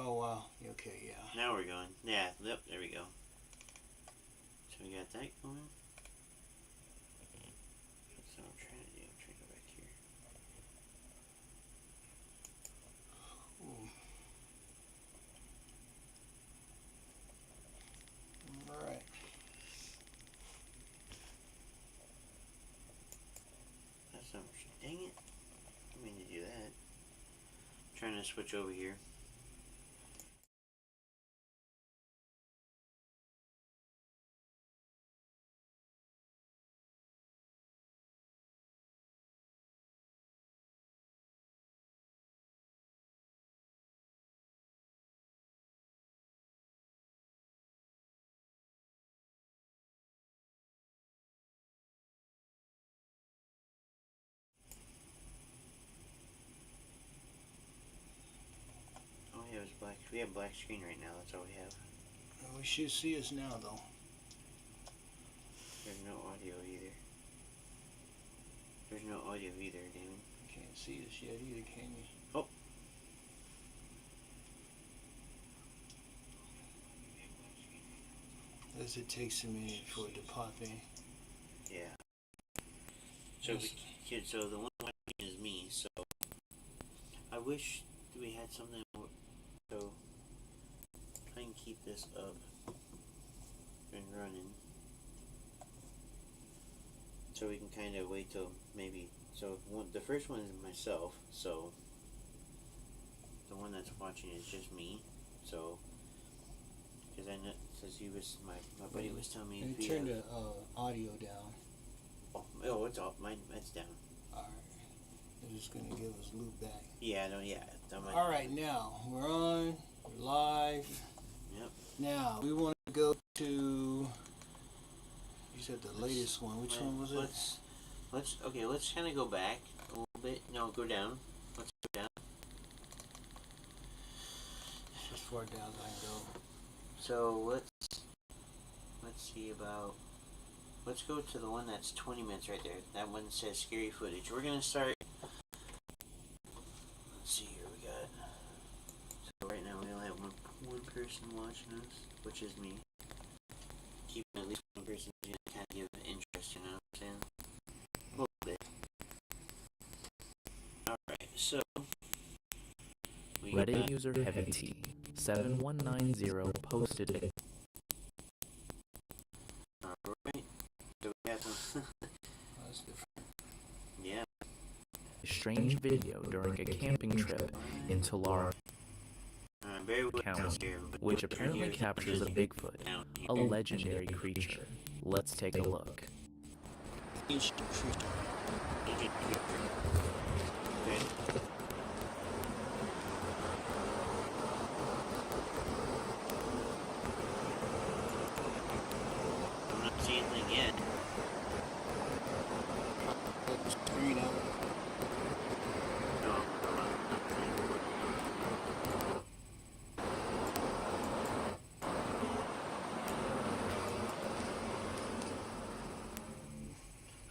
Oh wow. Okay, yeah. Now we're going. Yeah, yep, there we go. So we got that going. That's what I'm trying to do. I'm trying to go back here. Ooh. All right. That's not. Dang it. I mean to do that. I'm trying to switch over here. All we have is black. We have black screen right now. That's all we have. We should see us now, though. There's no audio either. There's no audio either, Damon. Can't see us yet either, can you? Oh. Does it takes a minute for it to pop in? Yeah. So so the one watching is me. So I wish we had something more. So try and keep this up and running. So we can kind of wait till maybe. So the first one is myself. So the one that's watching is just me. So because I know, since he was my buddy was telling me. And turn the audio down. Oh, it's off. Mine, it's down. All right. They're just gonna give us loop back. Yeah, no, yeah. All right, now we're on. We're live. Yep. Now we want to go to. You said the latest one. Which one was it? Let's kind of go back a little bit. No, go down. Let's go down. As far down as I can go. So let's see about. Let's go to the one that's 20 minutes right there. That one says scary footage. We're gonna start. Let's see here. We got. So right now we only have one person watching us, which is me. Keeping at least one person to kind of give interest. You know what I'm saying? A little bit. All right. So. Reddit user Heavy T 7190 posted it. Alright. So we have some. That's different. Yeah. A strange video during a camping trip in Tulare County, which apparently captures a Bigfoot, a legendary creature. Let's take a look. I'm not seeing anything yet. Screen out. No.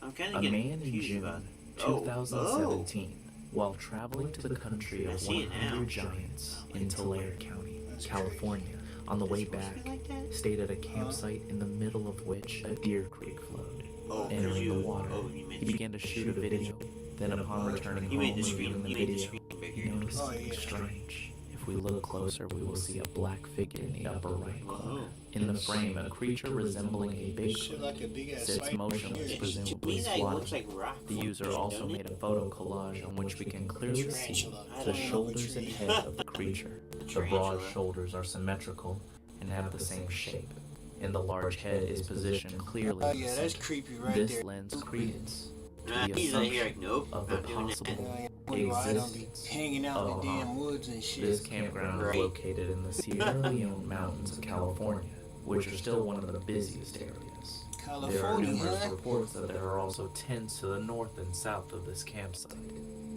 I'm kind A of man getting in confused about June it. 2017, while traveling to the country I of see it now. 100 Giants in Tulare County, California, on the way back, stayed at a campsite in the middle of which a deer creek flowed. Oh, Entering the water, you meant he began to shoot a video. Then upon returning home, made the screen. reviewing the You made the video, screen he bigger. noticed Oh, something yeah. strange. If we look closer, we will see a black figure in the upper right corner. Whoa. In the frame, a creature resembling a Shit Bigfoot like a big ass sits spider. motionless, Yeah. presumably Me, that looks squatting. like rock. The user formation, also don't made it? a photo collage on which we can clearly see the shoulders and head of the creature. The broad shoulders are symmetrical and have the same shape, and the large head is positioned clearly Oh in the yeah, that's center. creepy right This there. lends credence to Nah, the he's like here, assumption like, nope, of the not doing that. possible I don't be existence hanging out in of the a damn haunt. woods and shit. This campground Right. is located in the Sierra Leone Mountains of California, which are still one of the busiest areas. There are California, numerous huh? reports that there are also tents to the north and south of this campsite.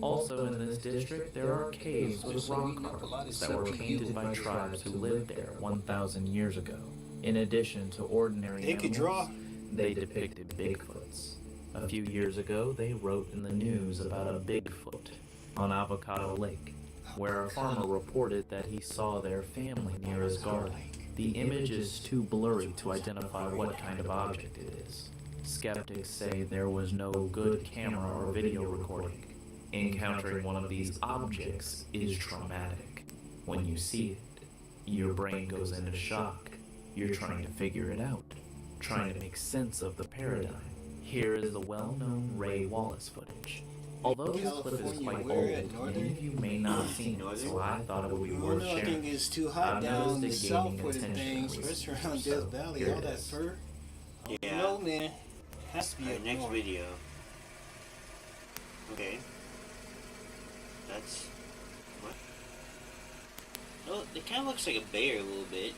Also in this district, there are caves with rock carvings that were painted by tribes who lived there 1,000 years ago. In addition to ordinary They could animals, draw. they depicted Bigfoots. A few years ago, they wrote in the news about a Bigfoot on Avocado Lake. where a farmer reported that he saw their family near his garden. The image is too blurry to identify what kind of object it is. Skeptics say there was no good camera or video recording. Encountering one of these objects is traumatic. When you see it, your brain goes into shock. You're trying to figure it out, trying to make sense of the paradigm. Here is the well-known Ray Wallace footage. Although this clip is quite old, many of you may not have seen it, so I thought it would be worth I think sharing. it's too hot I've down noticed it south gaining for the attention things, recently, especially around so Death Valley, here all it that is. fur. Yeah. No, man. Has to be Alright, up next north. video. Okay. That's... What? Oh, it kind of looks like a bear a little bit.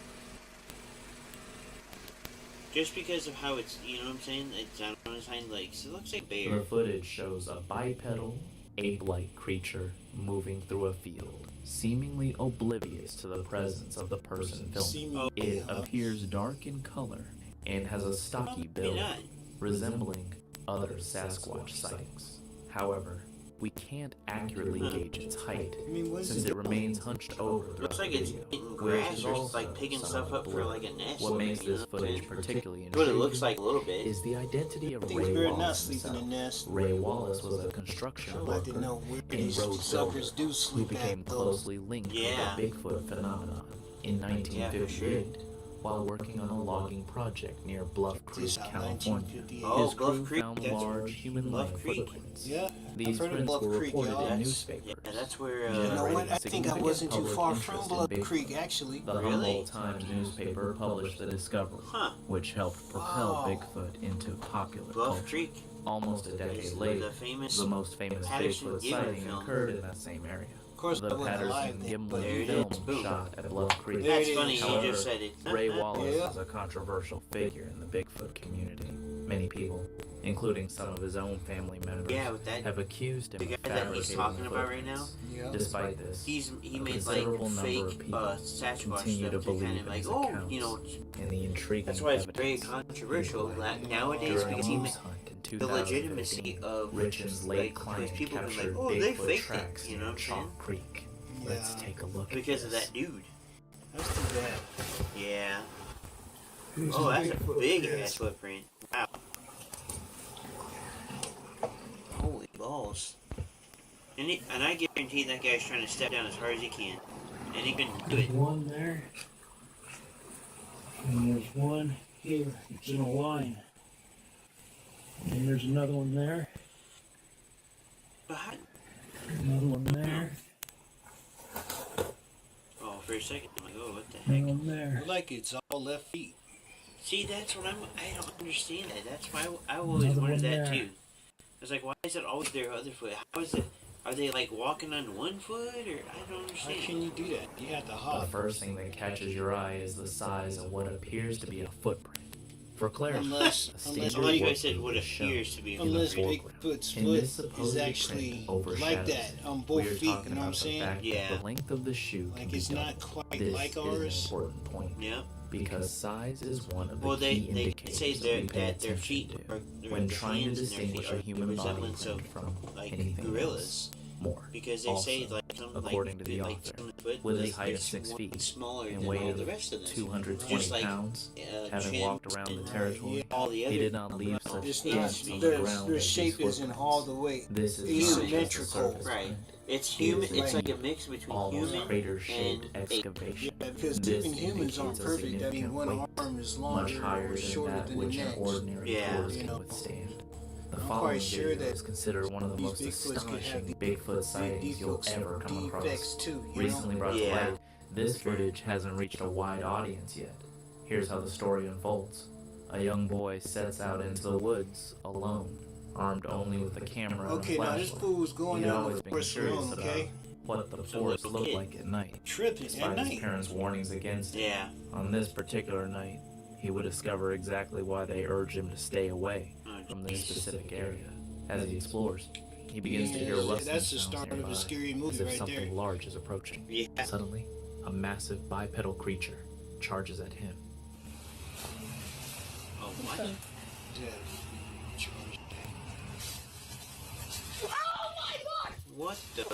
Just because of how it's, you know what I'm saying? It's on his hind legs. It looks like a bear. The footage shows a bipedal, ape-like creature moving through a field, seemingly oblivious to the presence of the person filming. Seemingly, It appears dark in color and has a stocky Probably build, not. resembling other Sasquatch sightings. However, we can't accurately gauge its height, I mean, what's since it it remains hunched over throughout Looks like the it's video, eating which grass is or also like picking stuff somewhat up for blurry. like a nest. What makes you know this what I'm footage saying? particularly What it intriguing looks like a little bit. is the identity of I think Ray it's better not Wallace sleep in the himself. nest. Ray Wallace was a construction I'd like to worker know where and these road suckers builder do who sleep became at, though. closely linked Yeah. with the Bigfoot phenomenon in 1958 while working on a logging project near Bluff Creek, This out California. 1958. Oh, His Bluff crew Creek, found that's large human-like Bluff Creek. footprints. Yeah, These I've heard of prints Bluff were Creek, reported y'all. in Yeah, newspapers. that's where, You know generating what? I think I significant wasn't too public far interest from in Bluff Bigfoot. Creek, actually. The Really? Humboldt Times newspaper published the discovery, Huh. which helped propel Wow. Bigfoot into popular Bluff culture. Creek. Almost a decade There's later, the famous the most famous Patterson Bigfoot Gimlin sighting film. occurred in that same area. Of course, I The wasn't alive Patterson then, but There Gimlin it film is, boom. shot at Bluff Creek. There That's it funny, is. you However, just said it. Ray Wallace Yeah. is a controversial figure in the Bigfoot community. Many people, including some of his own family members, Yeah, with that, have accused him the of guy that he's fabricating talking the about right now, footprints. yeah. Despite this, he a made like considerable number fake of people Sasquatch continue stuff to to believe kind in of like, his oh, accounts you know, and the intriguing that's why it's very evidence controversial he collected. nowadays During because a he moose ma- hunt in the 2015, legitimacy of Richard's like late because client people can be like, captured oh, they Bigfoot faked tracks it, you near know what I'm saying? Chalk Creek. Let's Yeah. take a look Because at of this. that dude. That's too bad. Yeah. Here's Oh, the that's a Bigfoot big print. ass footprint. Wow. Holy balls. And I guarantee that guy's trying to step down as hard as he can. And he couldn't do There's it. one there, and there's one here. It's in a line, and there's another one there, But how, another one there, oh, for a second, I'm like, oh, what the another heck? one there. Like it's all left feet. See, that's what I don't understand that. That's why I always Another wondered one that there. too. I was like, why is it always their other foot? How is it? Are they like walking on one foot, or I don't How understand. can you do that? You have to The hop. first thing that catches your eye is the size of what appears to be a footprint. For clarity, Unless- a unless- standard I like you work guys said boot what is shown. appears to be a in the Unless foreground. Bigfoot's In foot this is supposed actually print overshadows like that on both we are feet, talking you know what I'm about the saying? fact Yeah. that the length of the shoe can Like be it's not doubled. quite This like is an ours. important point Yeah. because size is one of the Well, they key say indicators their, we pay that their attention feet to are when their trying to hands and their feet distinguish are a the human body resemblance print of from like anything gorillas. else. More. Because they say Also, like some according to the like author, some foot with a is- height of is 6 one feet smaller and than weight all the of rest of them. 220 Just like, pounds, having chimps walked around the and territory, all the other he did not leave such It's Yeah, not, dents on their- the ground their as these shape isn't footprints. all the way. This is It's not just a symmetrical. surface Right. print. It's human. It is It's like a like mix between almost human crater-shaped and ape. excavation. Yeah, because This even humans aren't indicates a perfect. I mean, significant one weight, arm is much longer higher or than shorter that than which the an next. ordinary Yeah. tortoise You can know, withstand. The I'm following quite sure video that is considered one of the these most Bigfoots could have astonishing these Bigfoot sightings you'll defects, ever come across. defects too. You Recently know? brought to Yeah. light, this footage hasn't reached a wide audience yet. Here's how the story unfolds. A young boy sets out into the woods alone, armed only with a camera and a Okay, now this flashlight. fool was going He'd down always the been forest curious alone, about okay? what the So forest little looked kid. like at night. Tripping at Despite his night. parents' warnings against it, Yeah. on this particular night, he would discover exactly why they urged him to stay away Oh, from this jeez. specific area. As he explores, he begins to hear Yeah, rustling that's the sounds start of a nearby, scary as movie if right something there. large is approaching. Yeah. Suddenly, a massive bipedal creature charges at him. Oh, what? Yeah. Charge. What the?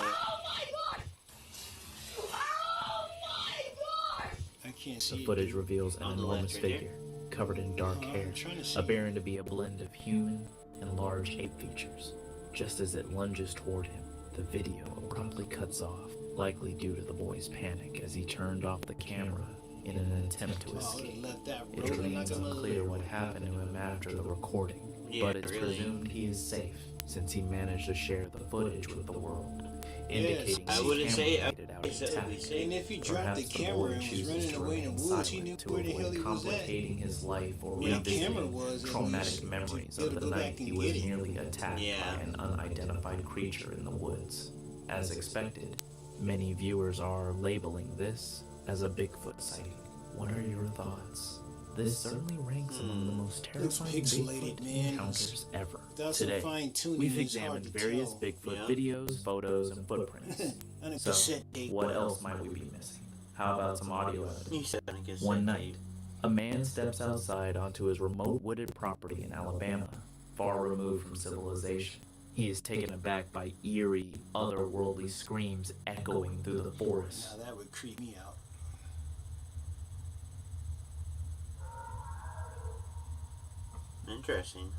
can't The see it, footage dude. reveals an On the enormous left, right there. figure, covered in dark I'm hair, trying to see appearing to be a blend of human and large ape features. Just as it lunges toward him, the video abruptly cuts off, likely due to the boy's panic as he turned off the camera in an attempt to Oh, I would've escape. left that It rolling remains like a unclear mother- what happened to him after the recording, Yeah, but it's really. presumed he is safe since he managed to share the footage with the world, indicating I his wouldn't say- camera made it out I said it'd be intact. safe. And if he dropped the Perhaps camera boy and was chooses running to away in remain the woods, he knew silent to where the hell avoid he was at. complicating his life or Where the revisiting camera was, at traumatic least, memories to of the go back night he and was get it. nearly attacked Yeah. by an unidentified creature in the woods. As expected, many viewers are labeling this as a Bigfoot sighting. What are your thoughts? This certainly ranks among the most Looks terrifying pixelated, Bigfoot man. encounters ever. Without some Today, fine-tuning, we've it's hard examined to various tell. Bigfoot Yeah. videos, photos, and footprints. So, 100% what else might we be missing? How about some audio evidence? You said I guess One night, a man steps outside onto his remote wooded property in Alabama, far removed from civilization. He is taken aback by eerie, otherworldly screams echoing through the forest. Now that would creep me out. Interesting.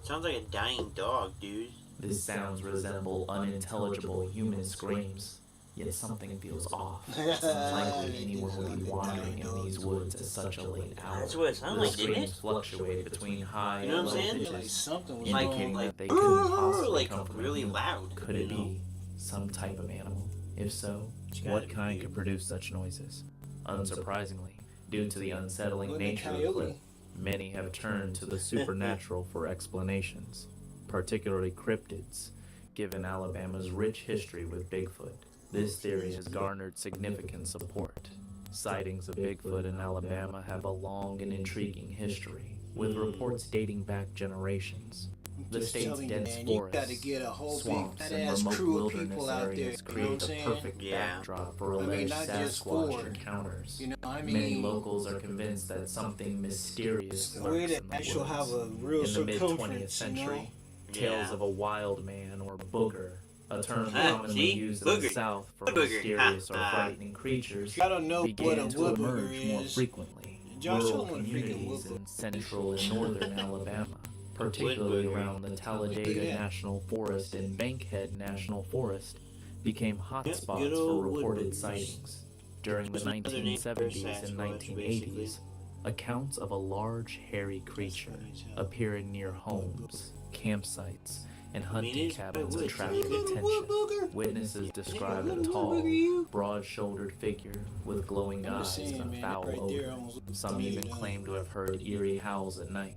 Sounds like a dying dog, dude. These sounds resemble unintelligible human screams, yet something feels off. It's unlikely anyone would be wandering in these woods at such a late hour. That's what it sounded The like, didn't screams it? fluctuate between high You know and what low I'm saying? Like pitches, something was indicating going that they couldn't possibly like come from a really human. loud. Could you it know? be some type of animal? If so, It's gotta what be kind weird. could produce such noises? Unsurprisingly, due to the unsettling Wasn't it nature of the coyote? clip, many have turned to the supernatural for explanations, particularly cryptids, given Alabama's rich history with Bigfoot. This theory has garnered significant support. Sightings of Bigfoot in Alabama have a long and intriguing history, with reports dating back generations. The Just state's telling you, dense man, you gotta forests, get a whole swamps, big and fat-ass remote crew of wilderness people out there. areas You know what create I'm the saying? perfect Yeah. backdrop for I mean, alleged not just Sasquatch Ford. encounters. You know, I Many mean, locals are convinced that something mysterious the way lurks that in the actual woods. have a real In the mid-20th circumference, you century, know? tales Yeah. of a wild man or booger, a term Ah, commonly see? used in the Booger. South for Booger. mysterious or Ah, ah. frightening creatures, I don't know what a began to wood emerge booger more is. frequently. Josh, I Rural don't wanna freaking communities wood in central and northern Alabama, particularly booger. around the Talladega Yeah. National Forest and Bankhead National Forest, became hotspots good for old reported woodbuggers. sightings. During the There's another name for 1970s Sasquatch, and 1980s, accounts of a large hairy creature funny as hell. appearing near homes, campsites, and mean, hunting it's cabins wood. attracted Little wood attention. booger. Witnesses described a Little wood tall, booger, you. broad-shouldered figure with glowing I'm eyes just saying, and a man, foul right there odor. almost looks Some like even it, claim to have heard eerie howls at night,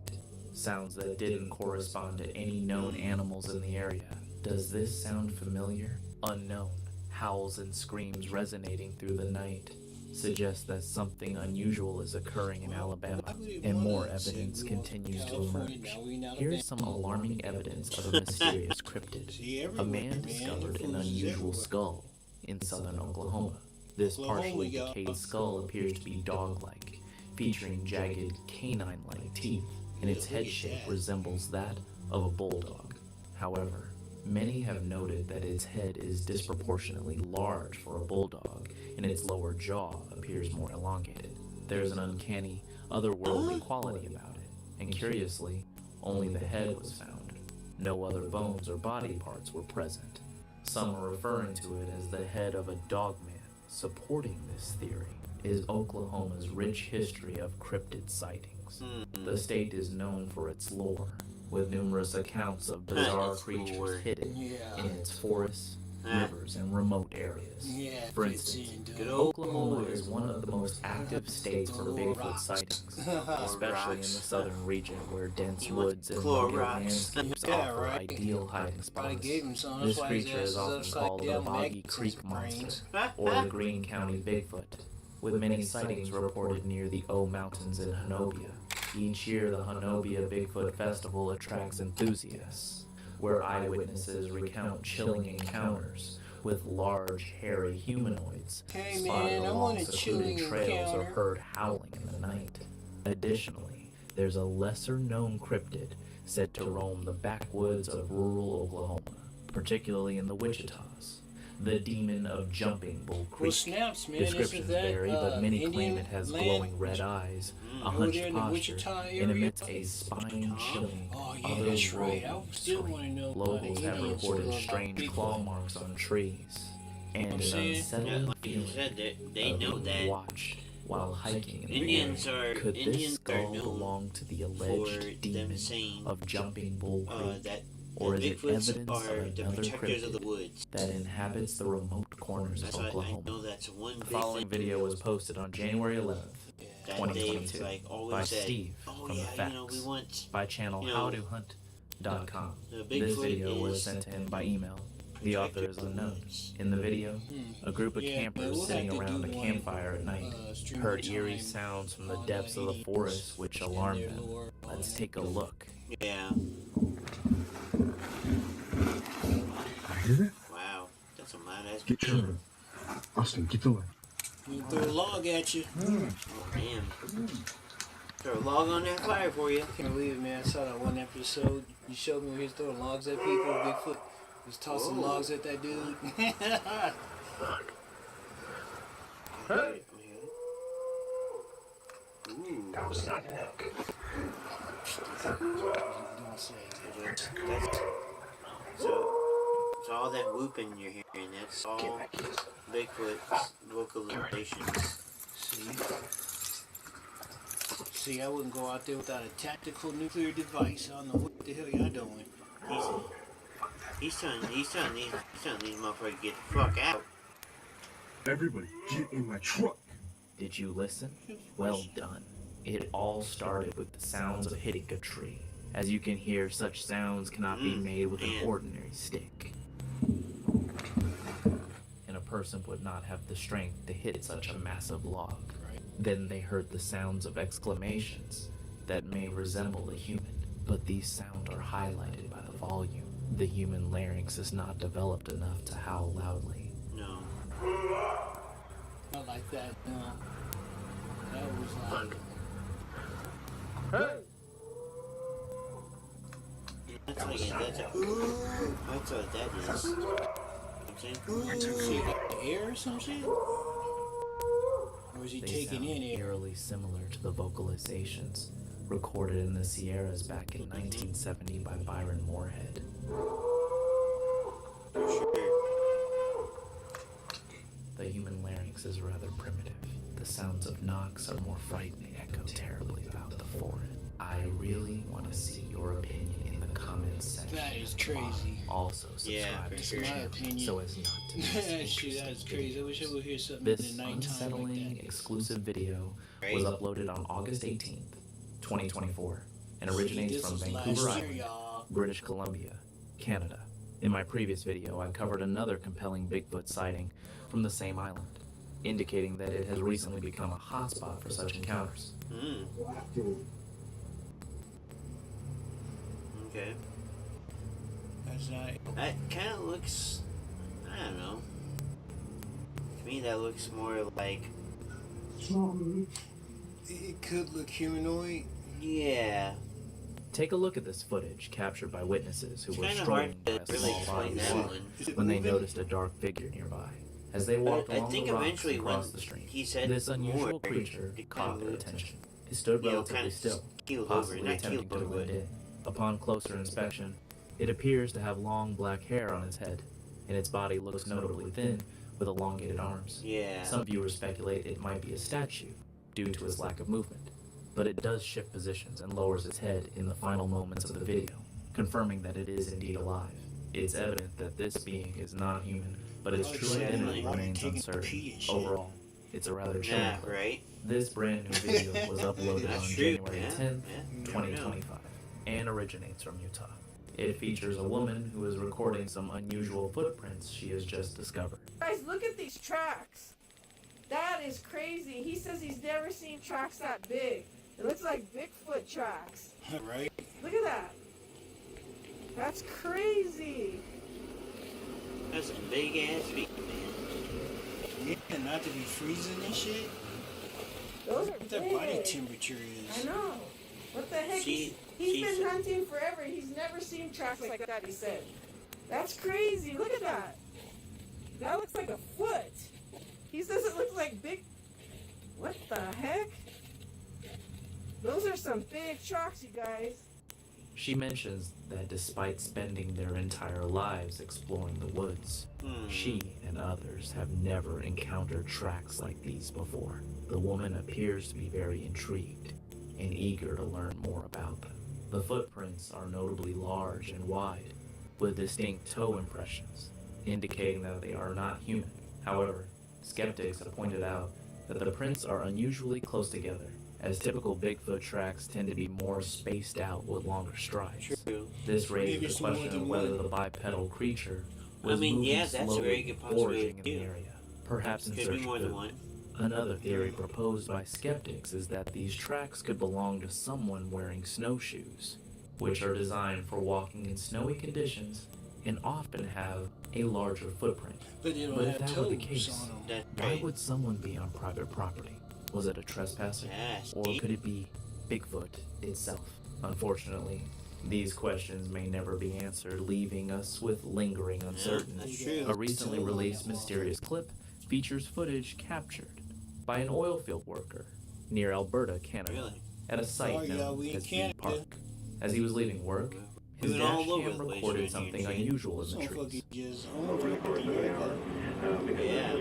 sounds that didn't correspond to any known animals in the area. Does this sound familiar? Unknown. Howls and screams resonating through the night suggest that something unusual is occurring in Alabama, and more evidence continues to emerge. Here's some alarming evidence of a mysterious cryptid. See, A everywhere, man discovered an unusual skull in southern Oklahoma. This partially decayed skull appears to be dog-like, featuring jagged canine-like teeth, and its head shape resembles that of a bulldog. However, many have noted that its head is disproportionately large for a bulldog, and its lower jaw appears more elongated. There's an uncanny, otherworldly quality about it, and curiously, only the head was found. No other bones or body parts were present. Some are referring to it as the head of a dogman. Supporting this theory is Oklahoma's rich history of cryptid sightings. The state is known for its lore, with numerous accounts of bizarre Its creatures lore. hidden Yeah. in its forests, Ah. rivers, and remote areas. Yeah, For fits instance, in, dude. good old Oklahoma is one of the most active states for Bigfoot sightings, especially in the southern region where dense He wants woods and claw rugged rocks. landscapes Yeah, offer right. ideal hiding Probably spots. gave him some. This That's why his creature ass is is often upside called the down, Boggy maggots in Creek his Monster, brains. or the Greene County Bigfoot, with many sightings reported near the O Mountains in Honobia. Each year, the Honobia Bigfoot Festival attracts enthusiasts, where eyewitnesses recount chilling encounters with large, hairy humanoids Hey, spotted man, I along want a secluded chilling trails or encounter. heard howling in the night. Additionally, there's a lesser-known cryptid said to roam the backwoods of rural Oklahoma, particularly in the Wichitas. the demon of Jumping Bull Creek. Well, snaps, man. Descriptions Isn't that, vary, but many Indian claim it has land? glowing red eyes, a Over hunched there in the posture, Wichita and area? emits a spine-chilling, Oh, yeah, that's right. I otherworldly still scream. want to know Locals why have the Indians reported were about strange Bigfoot. claw marks on trees, and I'm an saying? Yeah, unsettling like you feeling said, they of know being that. watched while hiking in the Indians area. are Could this Indians are skull known belong to the for alleged them demon saying of Jumping Bull Creek, that or is it Bigfoots evidence are of the another protectors of the cryptid woods. that inhabits the remote corners That's of why I Oklahoma? know that's one The big following thing video was posted on January 11th, that 2022 they've like always by said. Steve Oh from yeah, The Facts you know we want by channel you know, howtohunt.com. the This Bigfoot video was is sent to him by email. The author is unknown. woods. In the video, a group of Yeah, campers we'll sitting have to around a do one, campfire at night stream heard of eerie time sounds from the on, depths of the Indians forest which and alarmed their them. lore, all Let's that. take a look. Yeah. Hear that? Wow. That's a loud ass. Get to it. Austin, get to it. We'll throw a log at you. Oh damn. Throw a log on that fire for you. Can't believe it, man. I saw that one episode. You showed me where he was throwing logs at people. Bigfoot was tossing Whoa. logs at that dude. Hey. Ooh. That was not an elk. Don't say it. That's, so all that whooping you're hearing, that's all Bigfoot's vocalizations. See, I wouldn't go out there without a tactical nuclear device. I don't know what the hell y'all doing. He's telling these motherfuckers to get the fuck out. Everybody, get in my truck. Did you listen? Well done. It all started with the sounds of hitting a tree. As you can hear, such sounds cannot be made with an Man. ordinary stick. And a person would not have the strength to hit such a massive log. Then they heard the sounds of exclamations that may resemble a human, but these sounds are highlighted by the volume. The human larynx is not developed enough to howl loudly. No. Not like that, no. That was like... That's what that is. You know what I'm saying? So you got the air or some shit? Or is he They taking sound in air? eerily similar to the vocalizations recorded in the Sierras back in 1970 by Byron Moorhead. For sure. The human larynx is rather primitive. The sounds of knocks are more frightening, echo terribly about the forehead. I really want to see your opinion in the comments section. That is crazy. Also Yeah, subscribe for to sure. the channel My opinion. so as not to miss Shit, interesting that's crazy. I wish I would hear something This in the nighttime unsettling like that. exclusive video Right? was uploaded on August 18th, 2024, and originates This from was Vancouver last year, Island, y'all. British Columbia, Canada. In my previous video, I covered another compelling Bigfoot sighting from the same island, indicating that it has recently become a hotspot for such encounters. Okay. That's not... That kind of looks. I don't know. To me, that looks more like. It could look humanoid. Yeah. Take a look at this footage captured by witnesses who It's were kind of strolling hard by to a really small body explain of that water one. Is it when they moving? noticed a dark figure nearby. As they walked I along think the rocks eventually across when the stream, he said this unusual more, creature it caught kinda their moved. attention. It stood You know, relatively kinda still, keeled over, possibly not attempting keeled to over, blend but in. Upon closer inspection, it appears to have long black hair on its head, and its body looks notably thin, with elongated arms. yeah. Some viewers speculate it might be a statue, due to its lack of movement, but it does shift positions and lowers its head in the final moments of the video, confirming that it is indeed alive. It's evident that this being is not human, but its Oh, true yeah, identity like, remains taking uncertain. pee and shit. Overall, it's a rather chilling Yeah, clip. right. This brand new video was uploaded That's on true, January yeah, 10th, yeah, you never 2025, and originates from Utah. It features a woman who is recording some unusual footprints she has just discovered. Guys, look at these tracks. That is crazy. He says he's never seen tracks that big. It looks like Bigfoot tracks. Right? Look at that. That's crazy. That's some big ass feet, man. Yeah, not to be freezing and shit. Those are What that body big. temperature I is. know. What the heck? She- He's she been said- hunting forever. He's never seen tracks like that, he said. That's crazy. Look at that. That Those are some big tracks, you guys. She mentions that despite spending their entire lives exploring the woods, she and others have never encountered tracks like these before. The woman appears to be very intrigued and eager to learn more about them. The footprints are notably large and wide, with distinct toe impressions, indicating that they are not human. However, skeptics have pointed out that the prints are unusually close together, as typical Bigfoot tracks tend to be more spaced out with longer strides. True. This Maybe raises it's the more question than of whether one. the bipedal creature was mean, moving yeah, that's a slowly, very good possibility foraging in the too. area, perhaps in Could search be more of than food. one. Another theory proposed by skeptics is that these tracks could belong to someone wearing snowshoes, which are designed for walking in snowy conditions and often have a larger footprint. But they don't But if have that were the toes case, on them. That's why right. would someone be on private property? Was it a trespasser? Yes. Or could it be Bigfoot itself? Unfortunately, these questions may never be answered, leaving us with lingering uncertainty. That's true. A recently released mysterious clip features footage captured by an oil field worker near Alberta, Canada, Really? at a site Oh, yeah, known we in as Bee Canada. Park. As he was leaving work, his Moving all dash over cam the place recorded right something here, unusual in Some the trees. fucking just owned it. Yeah.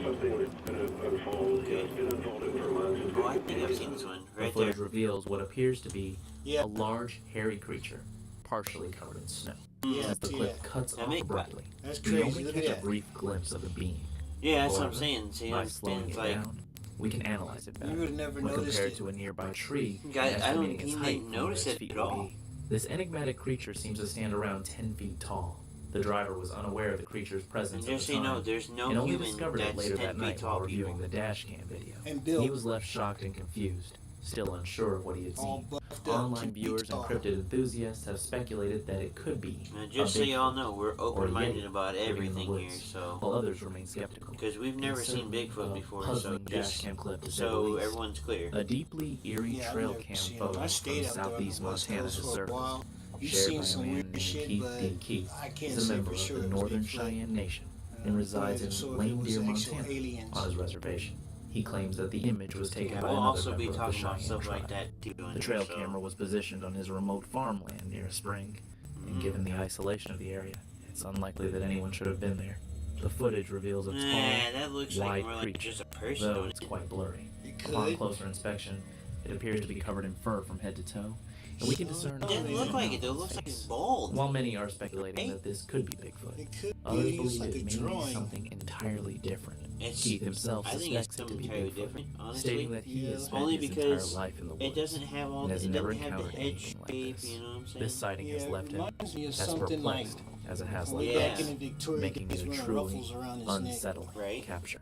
Oh, I think I've seen this one. The Right footage there. reveals what appears to be Yeah. a large, hairy creature, partially covered in snow. Yeah, As the see clip that. cuts That off make- abruptly, That's we crazy. only Look catch at a that. brief glimpse of the being. Yeah, that's what I'm However, saying. See, by I'm slowing saying it like, down, we can analyze it You better. would have never When noticed compared it. to a nearby tree, Guy, and I don't estimating its think height they from notice where its it feet at would all. be. This enigmatic creature seems to stand around 10 feet tall. The driver was unaware of the creature's and presence at just the so you know, time, there's no and only human discovered it that's later 10 that feet night while tall reviewing people. the dash cam video. And Bill, He was left shocked and confused, still unsure of what he had all seen. buffed up. Online 10 feet viewers and tall. cryptid enthusiasts have speculated that it could be And a just so you all Bigfoot, know, we're or open-minded Yeti about living in the everything here, woods, so while others remain skeptical. because we've never It's seen certainly Bigfoot a before, so puzzling dash just cam clip to say the so least. everyone's clear. A deeply eerie Yeah, I've trail never cam seen photo them. I from stayed out there on southeast the West Montana Coast has for a surfaced, while. You've shared seen by a some man weird named shit, Keith but D. Keith. I can't He's a say member for of sure the it was Northern Bigfoot. Cheyenne Nation and resides in So if it Lane was Deer, actual Montana, aliens. on his reservation. He claims that the image was taken Yeah, by we'll another also be member of the talking about Cheyenne stuff tribe. like that too. The trail camera was positioned on his remote farmland near a spring, and given the isolation of the area, it's unlikely that anyone should have been there. The footage reveals a tall, Nah, that looks like wide more like creature, just a person, though don't it's it? quite blurry. It Upon could. closer inspection, it appears to be covered in fur from head to toe, and we can discern It doesn't look like it though. It looks like it's bald. While many are speculating that this could be Bigfoot, It could others be. It's believe like it a may be drawing. something entirely different. It's, Keith himself I think it's suspects it to something be entirely Bigfoot, different, honestly. stating that he has Yeah. spent Only his because entire life in the woods. It doesn't have all and the, has it never doesn't have the encountered head anything like shape, this. you know what I'm saying? This sighting Yeah, has it left him reminds me of as something like perplexed as it has way left Yeah. back in the Victoria making days it a wearing truly ruffles around his neck. unsettling Right. capture.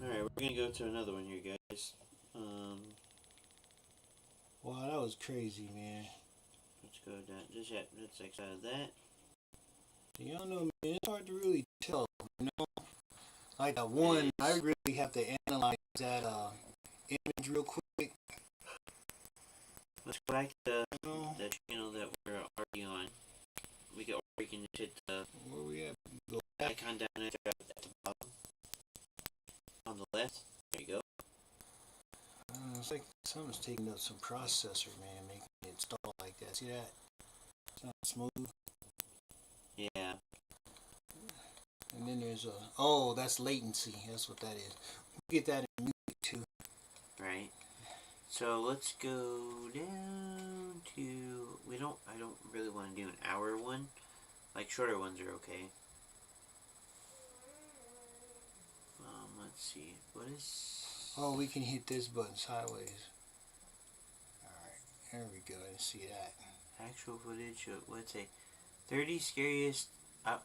Alright, we're gonna go to another one here, guys. Wow, that was crazy, man. Let's go down. Just yeah, let's X out of that. Y'all know, man, it's hard to really tell, you know? Like that one, I really have to analyze that image real quick, Let's go back to you know? the channel that we're already on. We can just hit the Where we at? Go back. icon down there at the bottom. On the left. There you go. It's like something's taking up some processor, man, making it stall like that. See that? It's not smooth. Yeah. And then there's a, oh, that's latency. That's what that is. We get that in music too. Right. So let's go down to I don't really want to do an hour one. Like shorter ones are okay. Let's see. What is Oh, we can hit this button sideways. Alright, there we go. I didn't see that. actual footage of, let's say 30 scariest. I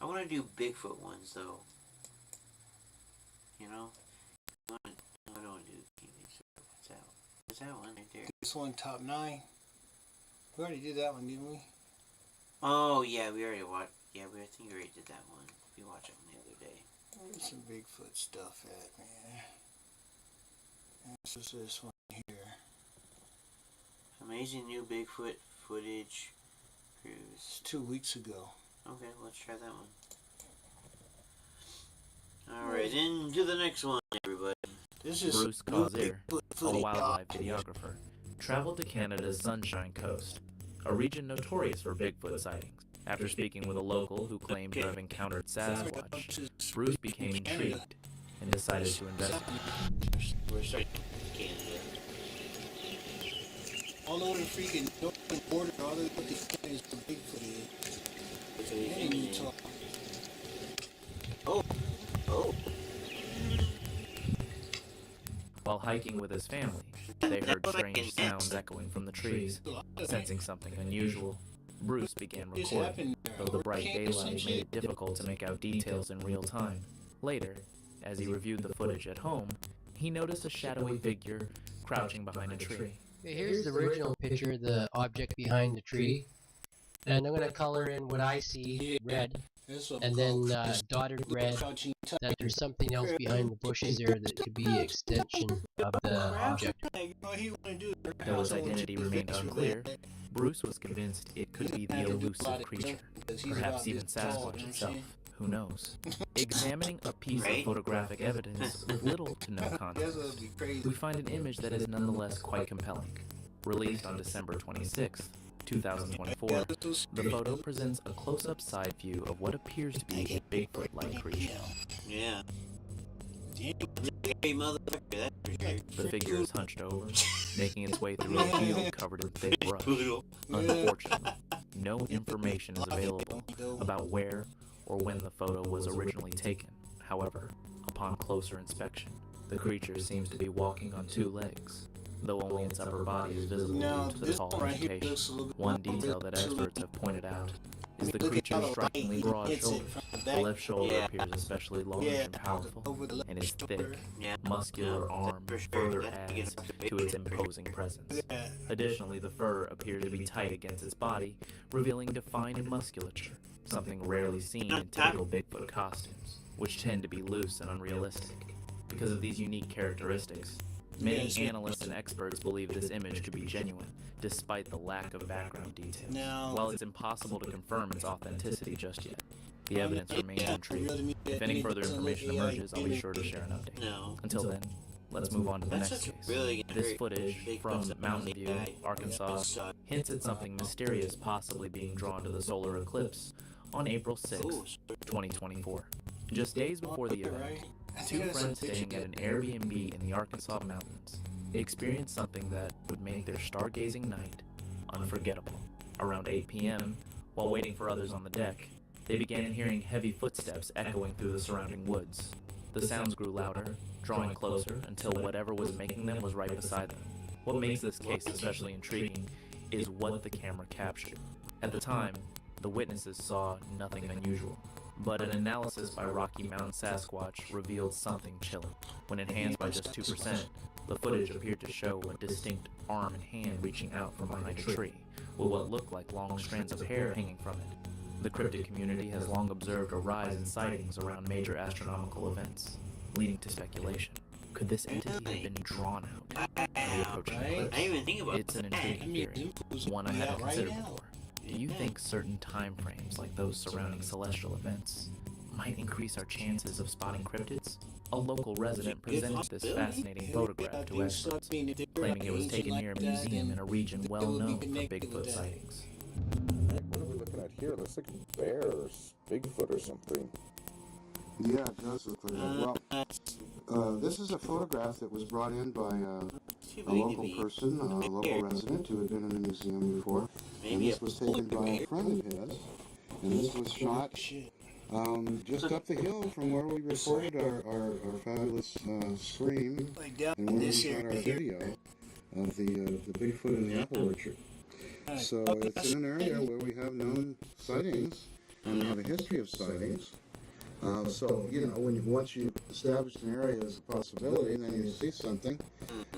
want to do Bigfoot ones though. You know? I don't want to do TV. So what's that? What's that one right there? This one, top 9. We already did that one, didn't we? Oh yeah, we already watched. Yeah, I think we already did that one. We watched it the other day. Where's some Bigfoot stuff at, man? This is this one here. Amazing new Bigfoot footage cruise. It's 2 weeks ago. Okay, let's try that one. Alright, into the next one, everybody. This is Bruce new Causer, Bigfoot a footage. wildlife videographer, traveled to Canada's Sunshine Coast, a region notorious for Bigfoot sightings. After speaking with a local who claimed to have encountered Sasquatch, Bruce became intrigued and decided to investigate. We're starting Canada. All over the freaking northern border, all the way up to Canada is where Bigfoot is. That's what he's And thinking. Utah. Oh. While hiking with his family, they heard strange sounds echoing from the trees. Sensing something unusual, Bruce began This recording, happened there. though the bright Hurricanes and daylight made it shit. difficult to make out details in real time. Later, as he reviewed the footage at home, he noticed a shadowy figure crouching behind a tree. Okay, here's the original picture of the object behind the tree. And I'm going to color in what I see red, That's what and we then call dotted red crouching that there's something else behind the bushes there that could be extension of the object. All he wanna do is Though his identity remained unclear, Bruce was convinced it could be the elusive creature, perhaps even Sasquatch itself. Who knows? Examining a piece of Right? photographic evidence with little to no That's context, gonna be crazy. we find an image that is nonetheless quite compelling. Released on December 26, 2024, the photo presents a close-up side view of what appears to be a Bigfoot-like creature. Yeah. Hey, motherfucker, that's for sure. The figure is hunched over, making its way through a field covered in thick brush. Poodle. Unfortunately, no information is available about where or when the photo was originally taken. However, upon closer inspection, the creature seems to be walking on two legs, though only its upper body is visible Now, due to the this tall one right here vegetation. looks a little One bit detail that experts have pointed out is the Look at creature's how the strikingly light broad hits it shoulder. from the The back. left shoulder Yeah. appears especially large Yeah, and powerful, over the left and its thick, shoulder. Yeah. muscular Yeah, arm for sure. further That's adds good. to its imposing presence. Yeah. Additionally, the fur appears to be tight against its body, revealing defined musculature, something rarely seen in typical Bigfoot costumes, which tend to be loose and unrealistic. Because of these unique characteristics, many analysts and experts believe this image could be genuine, despite the lack of background detail. Now, While it's impossible to confirm its authenticity just yet, the evidence remains intriguing. If any further information emerges, I'll be sure to share an update. No. Until then, let's move on to the That's next what's case. really gonna This hurt. footage Big from bucks Mountain up View, the guy. Arkansas, Suck. hints at something mysterious possibly being drawn to the solar eclipse on April 6, Ooh, 2024. Just days before the event, two friends staying at an Airbnb in the Arkansas mountains experienced something that would make their stargazing night unforgettable. Around 8 p.m., while waiting for others on the deck, they began hearing heavy footsteps echoing through the surrounding woods. The sounds grew louder, drawing closer until whatever was making them was right beside them. What makes this case especially intriguing is what the camera captured. At the time, the witnesses saw nothing unusual, but an analysis by Rocky Mountain Sasquatch revealed something chilling. When enhanced by just 2%, the footage appeared to show a distinct arm and hand reaching out from behind a tree, with what looked like long strands of hair hanging from it. The cryptid community has long observed a rise in sightings around major astronomical events, leading to speculation. Could this entity have been drawn out in the approaching Right? eclipse? I didn't even think about It's an that. intriguing theory, one I hadn't considered before. Do you think certain time frames like those surrounding celestial events might increase our chances of spotting cryptids? A local resident presented this fascinating photograph to experts, claiming it was taken near a museum in a region well known for Bigfoot sightings. What are we looking at here? Looks like a bear or Bigfoot or something. Yeah, it does look like that. Well, this is a photograph that was brought in by Too a big to local be. person, a local resident who had been in the museum before. And Maybe this was taken by a friend of his. And this was shot just up the hill from where we recorded our fabulous scream Like down and in where we this shot our area. video of the Bigfoot in the apple orchard. So it's in an area where we have known sightings and we have a history of sightings. So, you know, once you establish an area as a possibility, and then you see something,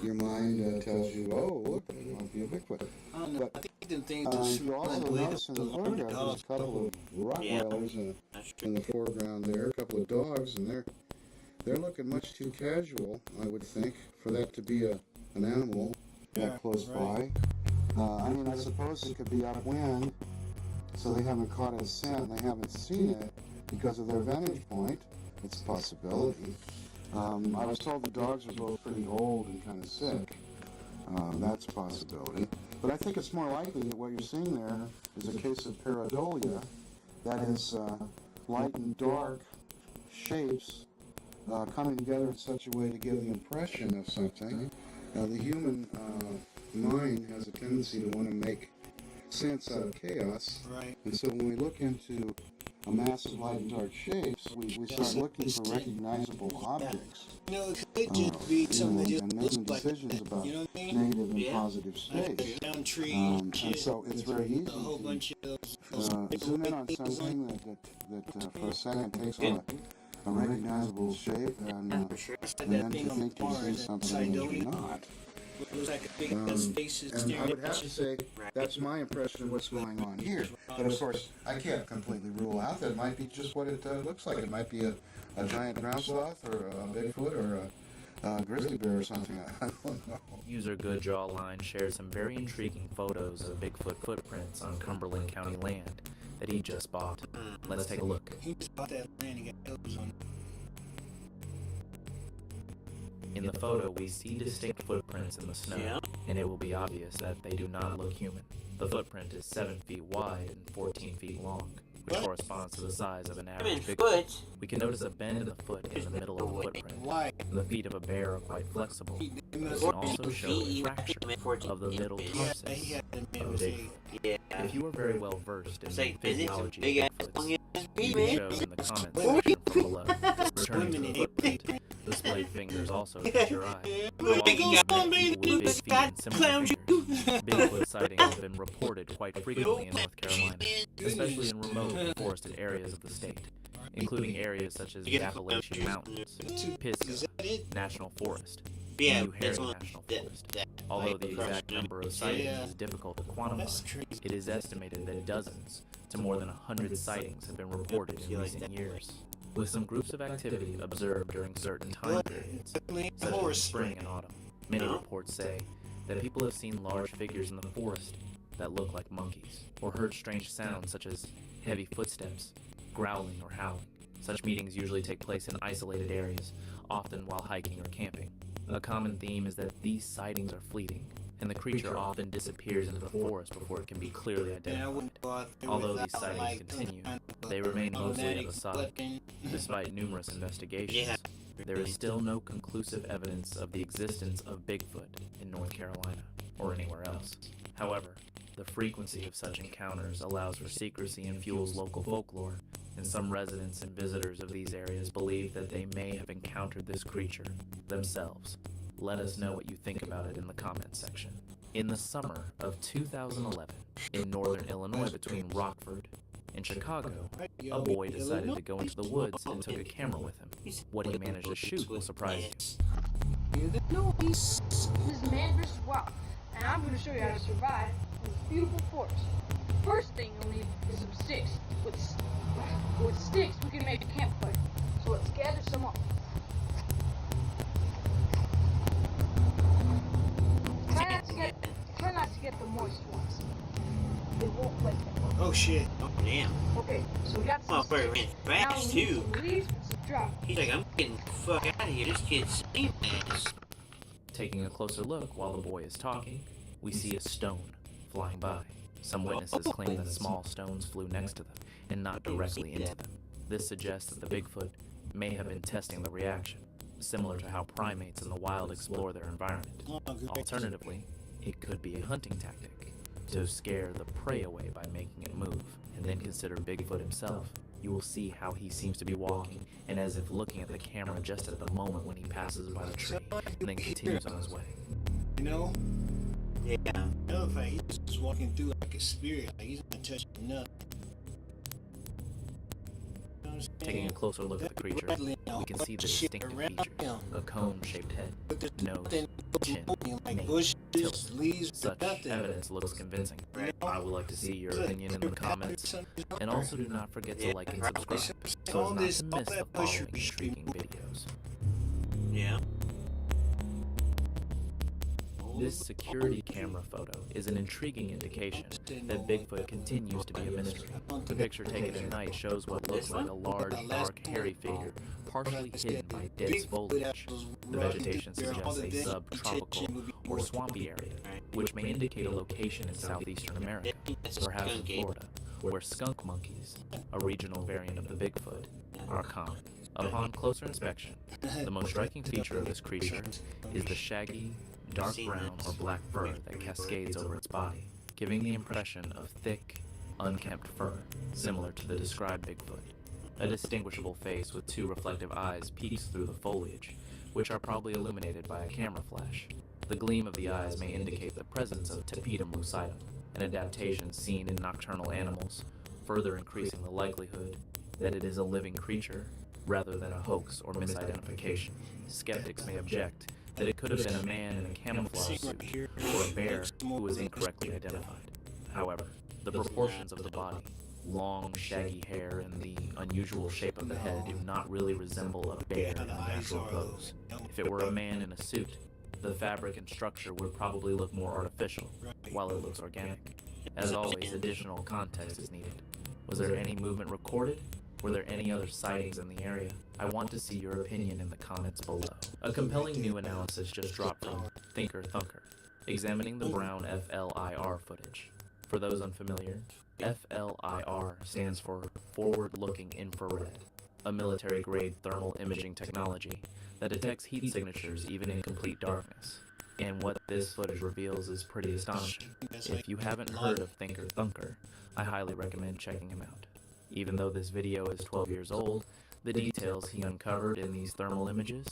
your mind tells you, oh, look, it might be a Bigfoot. I don't know. I think the thing is You also notice in the photograph there's a couple of Rottweilers That's in true. the foreground there, a couple of dogs, and they're looking much too casual, I would think, for that to be an animal that close by. I mean, I suppose it could be upwind, so they haven't caught its scent, they haven't seen it because of their vantage point. It's a possibility. I was told the dogs are both pretty old and kind of sick, That's a possibility. But I think it's more likely that what you're seeing there is a case of pareidolia, that is, light and dark shapes coming together in such a way to give the impression of something. The human mind has a tendency to want to make sense out of chaos. Right. And so when we look into a mass of light and dark shapes, we start looking for recognizable objects. You know, it could just be something that just and looks making like decisions that. about You know what I mean? negative and Yeah. positive space. Down trees, And shit. so it's very easy A whole to bunch of zoom in on something that for a second takes on a recognizable shape, and For sure. Said then that to thing on think you're Mars, seeing that something that you're Cydonia, not. it was like a big space And I staring would have at to you. say that's my impression of what's going on here. But of course, I can't completely rule out that it might be just what it looks like. It might be a giant ground sloth or a Bigfoot or a grizzly bear or something. I don't know. User Good Jawline shared some very intriguing photos of Bigfoot footprints on Cumberland County land that he just bought. Let's take a look. He just bought that land and got elbows on it. In the photo, we see distinct footprints in the snow, Yeah. and it will be obvious that they do not look human. The footprint is 7 feet wide and 14 feet long, which corresponds to the size of an average Bigfoot. Foot. We can notice a bend in the foot in the middle of the footprint. Why? The feet of a bear are quite flexible. He We must can have also show a fracture of the middle yeah, tarsus he had them of was Bigfoot. Yeah. If you are very well versed in It's the like physics of physiology big of ass Bigfoots, long ass you feet, can man. show in the comments section from below. Returning to the Women, footprint, the splayed fingers also catch your eye. Look at Along that with baby, people with big feet and similar clown fingers, Bigfoot sightings have been reported quite frequently in North Carolina, especially in remote forested areas of the state, including areas such as the Appalachian Mountains, Is Pisgah that it? National Forest, Yeah, and New that's Herring one. National That, Forest. that, Although the exact Yeah. number of sightings Yeah. is difficult to That's quantify, crazy. it is estimated that dozens to more than 100 sightings have been reported in recent years, with some groups of activity observed during certain time periods, such as spring and autumn. Many reports say that people have seen large figures in the forest that look like monkeys, or heard strange sounds such as heavy footsteps, growling, or howling. Such meetings usually take place in isolated areas, often while hiking or camping. A common theme is that these sightings are fleeting, and the creature often disappears into the forest before it can be clearly Yeah, I identified. wouldn't go out there Although these without, sightings like, some continue, kind of they remain mostly automatic episodic. weapon. Despite numerous investigations, Yeah. there is still no conclusive evidence of the existence of Bigfoot in North Carolina or anywhere else. However, the frequency of such encounters allows for secrecy and fuels local folklore, and some residents and visitors of these areas believe that they may have encountered this creature themselves. Let us know what you think about it in the comments section. In the summer of 2011, in northern Illinois between Rockford and Chicago, a boy decided to go into the woods and took a camera with him. What he managed to shoot will surprise you. This is Man vs. Wild, and I'm going to show you how to survive in this beautiful forest. First thing you'll need is some sticks. With sticks, we can make a campfire. So let's gather some up. Try not to get the moist ones. They won't like them. Oh shit. Oh, damn. Okay, so we got some Motherfucker sticks. ran Now fast, we need too. some leaves and some dry. He's like, I'm getting the fuck out of here. This kid's saying this. Taking a closer look while the boy is talking, we see a stone flying by. Some witnesses claim that small stones flew next to them and not directly into them. This suggests that the Bigfoot may have been testing the reaction, similar to how primates in the wild explore their environment. Alternatively, it could be a hunting tactic to scare the prey away by making it move. And then consider Bigfoot himself. You will see how he seems to be walking and as if looking at the camera just at the moment when he passes by the tree and then continues on his way. You know? Yeah. Another fact, he's just walking through like a spirit. Like he's not touching nothing. You know what I'm Taking saying? a closer look at the creature, we can see the distinctive features: a cone-shaped head, But there's nose, nothing chin, like nape, bushes, tilt. leaves, Such nothing. evidence looks convincing. I would like to see your opinion in the comments, and also do not forget to like and subscribe so all as this, not all to miss the that following mushroom intriguing videos. Yeah. Oh, This security camera photo is an intriguing indication that Bigfoot continues to be a mystery. The picture taken at night shows what looks like a large, dark, hairy figure, partially hidden by dense foliage. The vegetation suggests a subtropical or swampy area, which may indicate a location in southeastern America, perhaps in Florida, where skunk monkeys, a regional variant of the Bigfoot, are common. Upon closer inspection, the most striking feature of this creature is the shaggy, dark brown or black fur that cascades over its body, giving the impression of thick, unkempt fur, similar to the described Bigfoot. A distinguishable face with two reflective eyes peeks through the foliage, which are probably illuminated by a camera flash. The gleam of the eyes may indicate the presence of Tapetum lucidum, an adaptation seen in nocturnal animals, further increasing the likelihood that it is a living creature rather than a hoax or misidentification. Skeptics may object that it could have been a man in a camouflage suit or a bear who was incorrectly identified. However, the proportions of the body, long, shaggy hair, and the unusual shape of the head do not really resemble a bear in a natural pose. If it were a man in a suit, the fabric and structure would probably look more artificial, while it looks organic. As always, additional context is needed. Was there any movement recorded? Were there any other sightings in the area? I want to see your opinion in the comments below. A compelling new analysis just dropped from Thinker Thunker, examining the Brown FLIR footage. For those unfamiliar, FLIR stands for Forward-Looking Infrared, a military-grade thermal imaging technology that detects heat signatures even in complete darkness. And what this footage reveals is pretty astonishing. If you haven't heard of Thinker Thunker, I highly recommend checking him out. Even though this video is 12 years old, the details he uncovered in these thermal images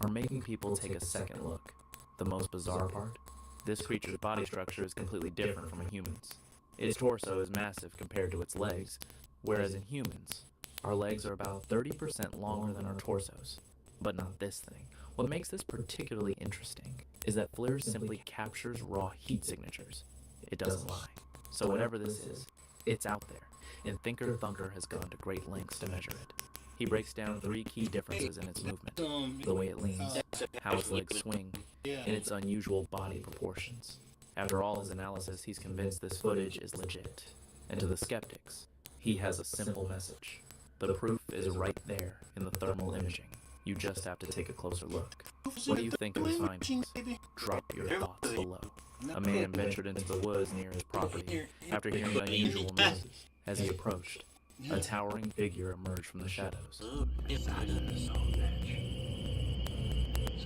are making people take a second look. The most bizarre part? This creature's body structure is completely different from a human's. Its torso is massive compared to its legs, whereas in humans, our legs are about 30% longer than our torsos. But not this thing. What makes this particularly interesting is that FLIR simply captures raw heat signatures. It doesn't lie. So whatever this is, it's out there. And Thinker Thunker has gone to great lengths to measure it. He breaks down 3 key differences in its movement: the way it leans, how its legs swing, and its unusual body proportions. After all his analysis, he's convinced this footage is legit. And to the skeptics, he has a simple message. The proof is right there in the thermal imaging. You just have to take a closer look. What do you think of his findings? Drop your thoughts below. A man ventured into the woods near his property after hearing unusual noises. As he approached, a towering figure emerged from the shadows. It's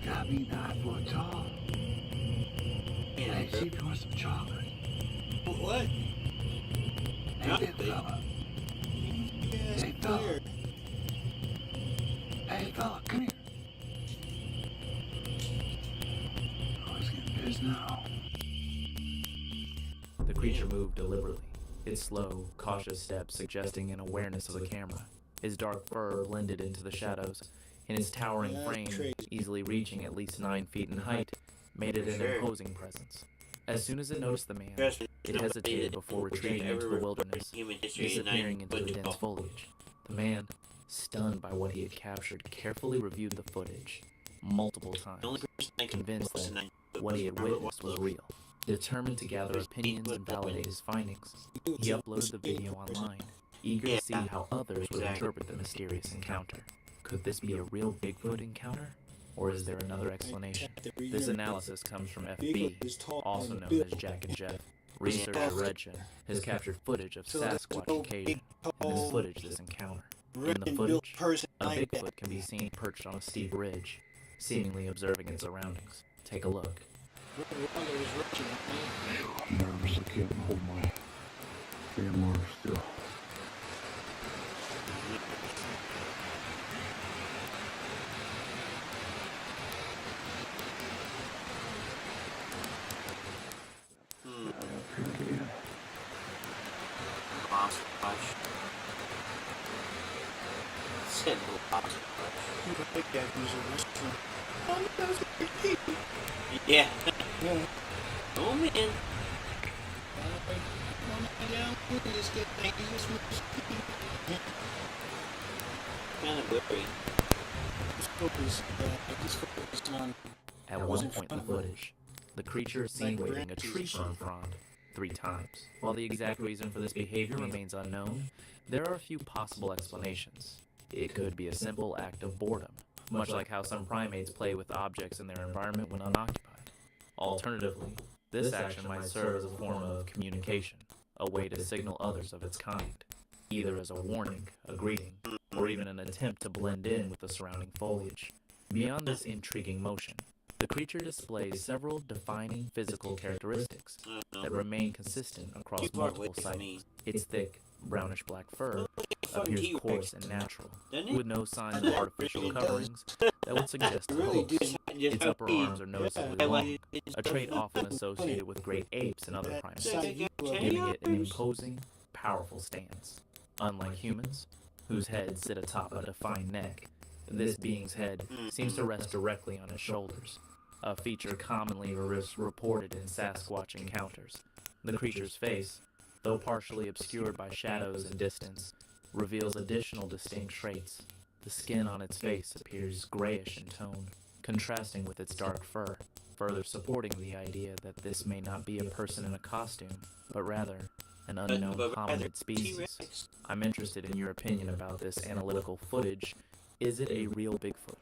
gotta be 9 foot tall. Hey, see if you want some chocolate. What? Hey, big fella. Hey, fella. Hey, fella, come here. Oh, he's getting pissed now. The creature moved deliberately, its slow, cautious steps suggesting an awareness of the camera. His dark fur blended into the shadows, and his towering frame, easily reaching at least 9 feet in height, made it an imposing presence. As soon as it noticed the man, it hesitated before retreating into the wilderness, disappearing into the dense foliage. The man, stunned by what he had captured, carefully reviewed the footage multiple times, convinced that what he had witnessed was real. Determined to gather opinions and validate his findings, he uploaded the video online, eager to see how others would interpret the mysterious encounter. Could this be a real Bigfoot encounter? Or is there another explanation? This analysis comes from FB, also known as Jack and Jeff. Researcher Redchin has captured footage of Sasquatch occasion, and this footage this encounter. In the footage, a Bigfoot can be seen perched on a steep ridge, seemingly observing its surroundings. Take a look. I'm nervous. I can't hold my damn arm still. Yeah. Oh man. Kind of blurry. At one point in the footage, The creature is seen waving a tree fern frond 3 times. While the exact reason for this behavior remains unknown, there are a few possible explanations. It could be a simple act of boredom, much like how some primates play with objects in their environment when unoccupied. Alternatively, this action might serve as a form of communication, a way to signal others of its kind, either as a warning, a greeting, or even an attempt to blend in with the surrounding foliage. Beyond this intriguing motion, the creature displays several defining physical characteristics that remain consistent across multiple sightings. Its thick, brownish-black fur appears coarse and natural, with no signs of artificial coverings that would suggest a host. Its upper arms are noticeably long, a trait often associated with great apes and other primates, giving it an imposing, powerful stance. Unlike humans, whose heads sit atop a defined neck, this being's head seems to rest directly on its shoulders, a feature commonly reported in Sasquatch encounters. The creature's face, though partially obscured by shadows and distance, reveals additional distinct traits. The skin on its face appears grayish in tone, contrasting with its dark fur, further supporting the idea that this may not be a person in a costume, but rather an unknown hominid species. I'm interested in your opinion about this analytical footage. Is it a real Bigfoot,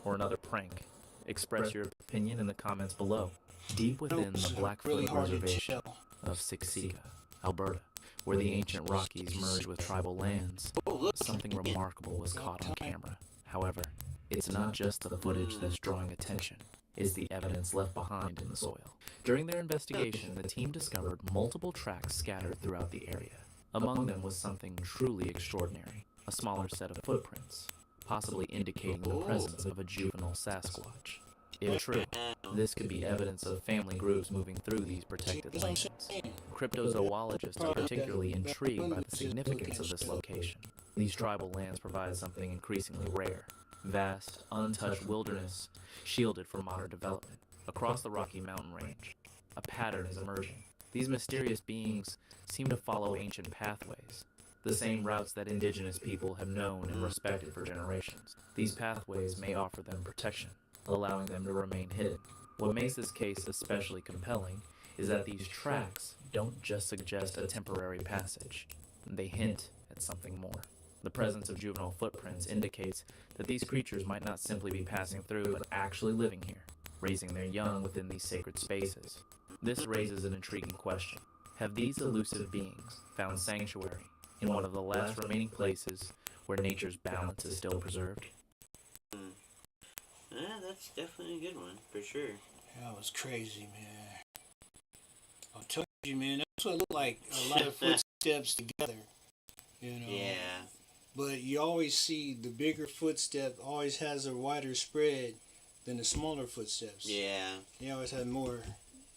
or another prank? Express your opinion in the comments below. Deep within the Blackfoot Reservation of Siksika, Alberta, where the ancient Rockies merge with tribal lands, something remarkable was caught on camera. However, it's not just the footage that's drawing attention, it's the evidence left behind in the soil. During their investigation, the team discovered multiple tracks scattered throughout the area. Among them was something truly extraordinary, a smaller set of footprints, possibly indicating the presence of a juvenile Sasquatch. If true, this could be evidence of family groups moving through these protected lands. Cryptozoologists are particularly intrigued by the significance of this location. These tribal lands provide something increasingly rare: vast, untouched wilderness, shielded from modern development. Across the Rocky Mountain range, a pattern is emerging. These mysterious beings seem to follow ancient pathways, the same routes that indigenous people have known and respected for generations. These pathways may offer them protection, allowing them to remain hidden. What makes this case especially compelling is that these tracks don't just suggest a temporary passage. They hint at something more. The presence of juvenile footprints indicates that these creatures might not simply be passing through, but actually living here, raising their young within these sacred spaces. This raises an intriguing question. Have these elusive beings found sanctuary in one of the last remaining places where nature's balance is still preserved? Yeah, that's definitely a good one, for sure. That was crazy, man. I told you, man, that's what it looked like, a lot of footsteps together, you know? Yeah. But you always see the bigger footstep always has a wider spread than the smaller footsteps. Yeah. He always had more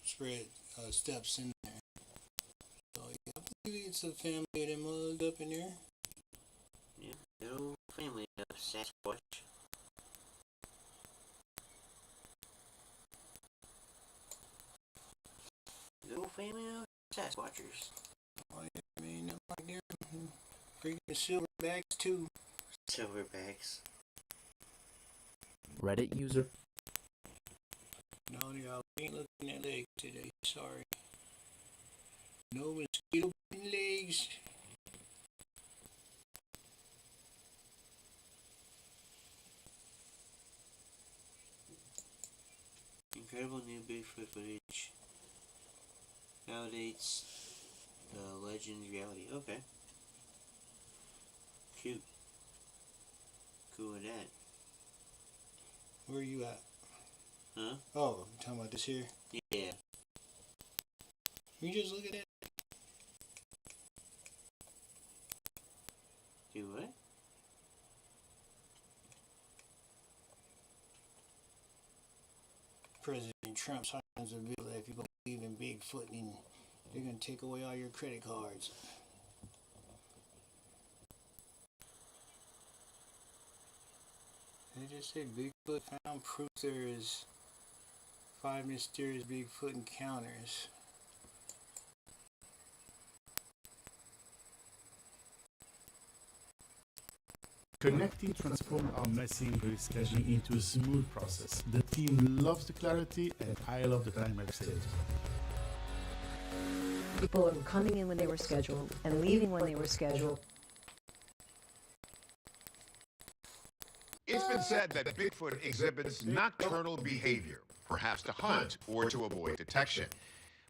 spread steps in there. So yeah, I believe it's a family of them mugged up in there. Yeah, good old family of Sasquatch. Good old family of Sasquatchers. Oh yeah, I mean, I'm like them freaking silverbacks too. Silverbacks. Reddit user. No, y'all ain't looking at legs today. Sorry. No mosquito legs. Incredible new Bigfoot footage validates the legend's reality. Okay. Cute. Cool with that. Where are you at? Huh? Oh, I'm talking about this here. Yeah. You just look at that. Do what? President Trump's signs a bill that if you believe in Bigfoot, and they're gonna take away all your credit cards. They just say Bigfoot found proof there is 5 mysterious Bigfoot encounters. Connecting transformed our messy scheduling into a smooth process. The team loves the clarity, and I love the time I've saved. People were coming in when they were scheduled and leaving when they were scheduled. It's been said that Bigfoot exhibits nocturnal behavior, perhaps to hunt or to avoid detection.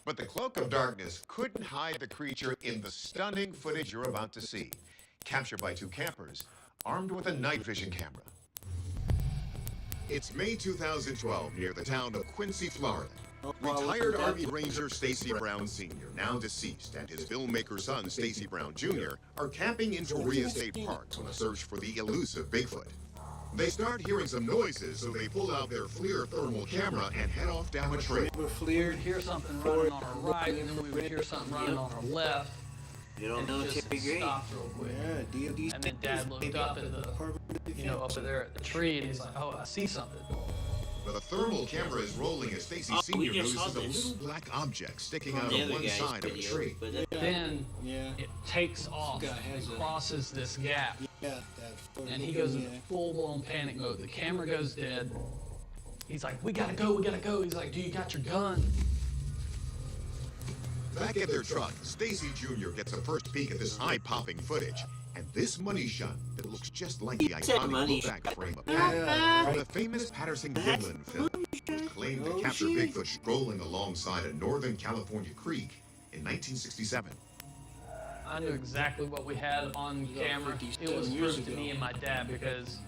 But the cloak of darkness couldn't hide the creature in the stunning footage you're about to see, captured by two campers armed with a night vision camera. It's May 2012 near the town of Quincy, Florida. Retired Army Ranger Stacy Brown Sr., now deceased, and his filmmaker son Stacy Brown Jr. are camping in Torrey State Park on a search for the elusive Bigfoot. They start hearing some noises, so they pull out their FLIR thermal camera and head off down a trail. We would hear something running on our right, and then we would hear something running on our left. You don't and know it just Terry stopped real quick. Yeah, DOD. And then Dad looked up at the, up there at the tree, and he's like, "Oh, I see something." But the thermal camera is rolling as Stacy Sr. notices a little black object sticking out of one side of a tree. Then it takes off and crosses this gap. And he goes into full-blown panic mode. The camera goes dead. He's like, we gotta go. He's like, do you got your gun? Back at their truck, Stacy Jr. gets a first peek at this eye-popping footage. And this money shot that looks just like the iconic look-back frame of from the famous Patterson-Gimlin film, which claimed to capture Bigfoot strolling alongside a Northern California creek in 1967. I knew exactly what we had on camera. It was proof to me and my dad because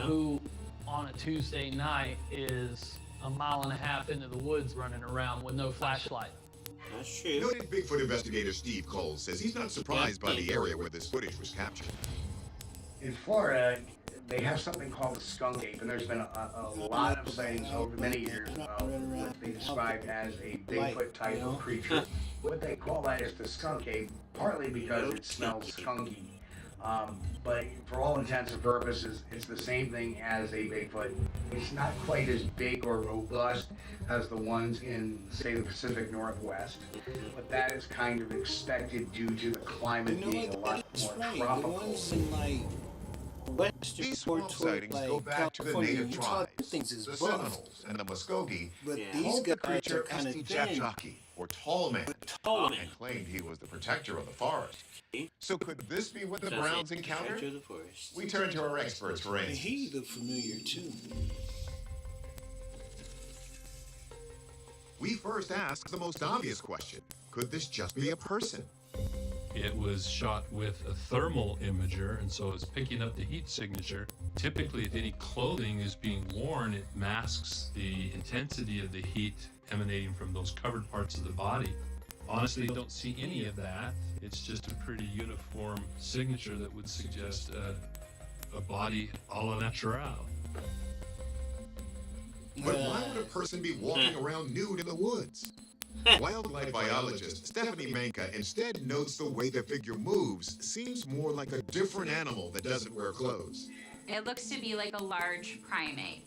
who on a Tuesday night is a mile and a half into the woods running around with no flashlight. That's true. Noted Bigfoot investigator Steve Cole says he's not surprised by the area where this footage was captured. In Florida, they have something called the skunk ape, and there's been a lot of sightings over many years of what they describe as a Bigfoot type of creature. What they call that is the skunk ape, partly because it smells skunky. But for all intents and purposes, it's the same thing as a Bigfoot. It's not quite as big or robust as the ones in, say, the Pacific Northwest, but that is kind of expected due to the climate being a lot more tropical. These swamp sightings go back to the native tribes, the Seminoles and the Muskogee, called the creature Esti-Jatjaki, or Tall Man, and claimed he was the protector of the forest. So could this be what the Browns encountered? We turn to our experts for answers. He looked familiar too. We first ask the most obvious question. Could this just be a person? It was shot with a thermal imager, and so it's picking up the heat signature. Typically, if any clothing is being worn, it masks the intensity of the heat emanating from those covered parts of the body. Honestly, don't see any of that. It's just a pretty uniform signature that would suggest a body a la natural. But why would a person be walking around nude in the woods? Wildlife biologist Stephanie Manka instead notes the way the figure moves seems more like a different animal that doesn't wear clothes. It looks to be like a large primate,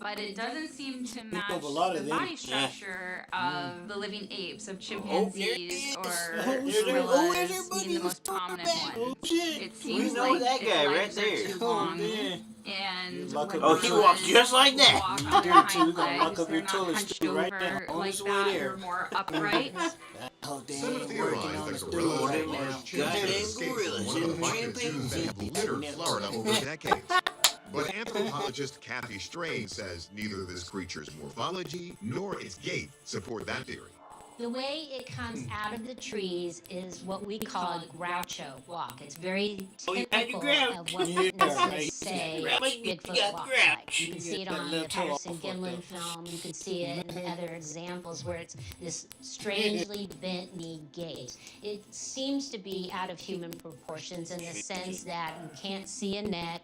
but it doesn't seem to match a lot the of body them. structure of the living apes, of chimpanzees, or There's gorillas being the most prominent ones. It seems know like that its guy right legs are there. too Oh, long, man. and Oh, he walks just like that. walk on their Dude, too, hind gonna lock legs. up your They're not toilet hunched stool right over now, on like his way that. there. They're more upright. Oh, damn, Some have working theorized on that the gorillas stool and right now. large chimps escaped from one of the bucket zoos that have littered Florida over decades. But anthropologist Kathy Strain says neither this creature's morphology nor its gait support that theory. The way it comes out of the trees is what we call a Groucho walk. It's very typical of what witnesses say Bigfoot walks like. You can see it on the Patterson-Gimlin film. You can see it in other examples where it's this strangely bent knee gait. It seems to be out of human proportions in the sense that you can't see a neck.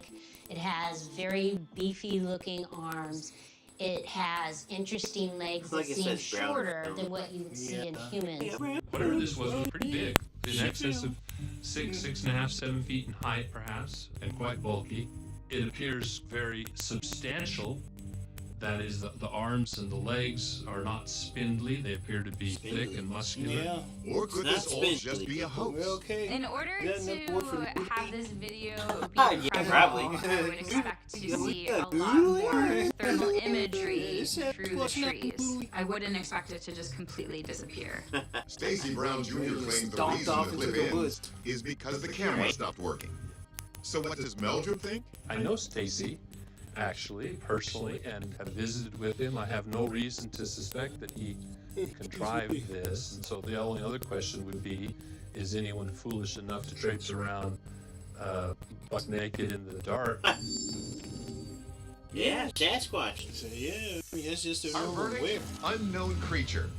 It has very beefy-looking arms. It has interesting legs that seem shorter than what you would see in humans. Whatever this was pretty big, in excess of 6.5, 7 feet in height perhaps, and quite bulky. It appears very substantial. That is, the arms and the legs are not spindly. They appear to be thick and muscular. Yeah. Or could this all just be a hoax? Okay. In order to have this video be Yeah, credible, probably. I would expect to see a lot more thermal imagery through the trees. I wouldn't expect it to just completely disappear. Stacy Brown Jr. claims the Stomped reason off the into clip the ends woods. is because the camera stopped working. So what does Meldrum think? I know Stacy, actually, personally, and have visited with him. I have no reason to suspect that he contrived this. And so the only other question would be, is anyone foolish enough to traipse around buck naked in the dark? Yeah, Sasquatch. So, yeah, it's just a Our normal verdict? way. Unknown creature.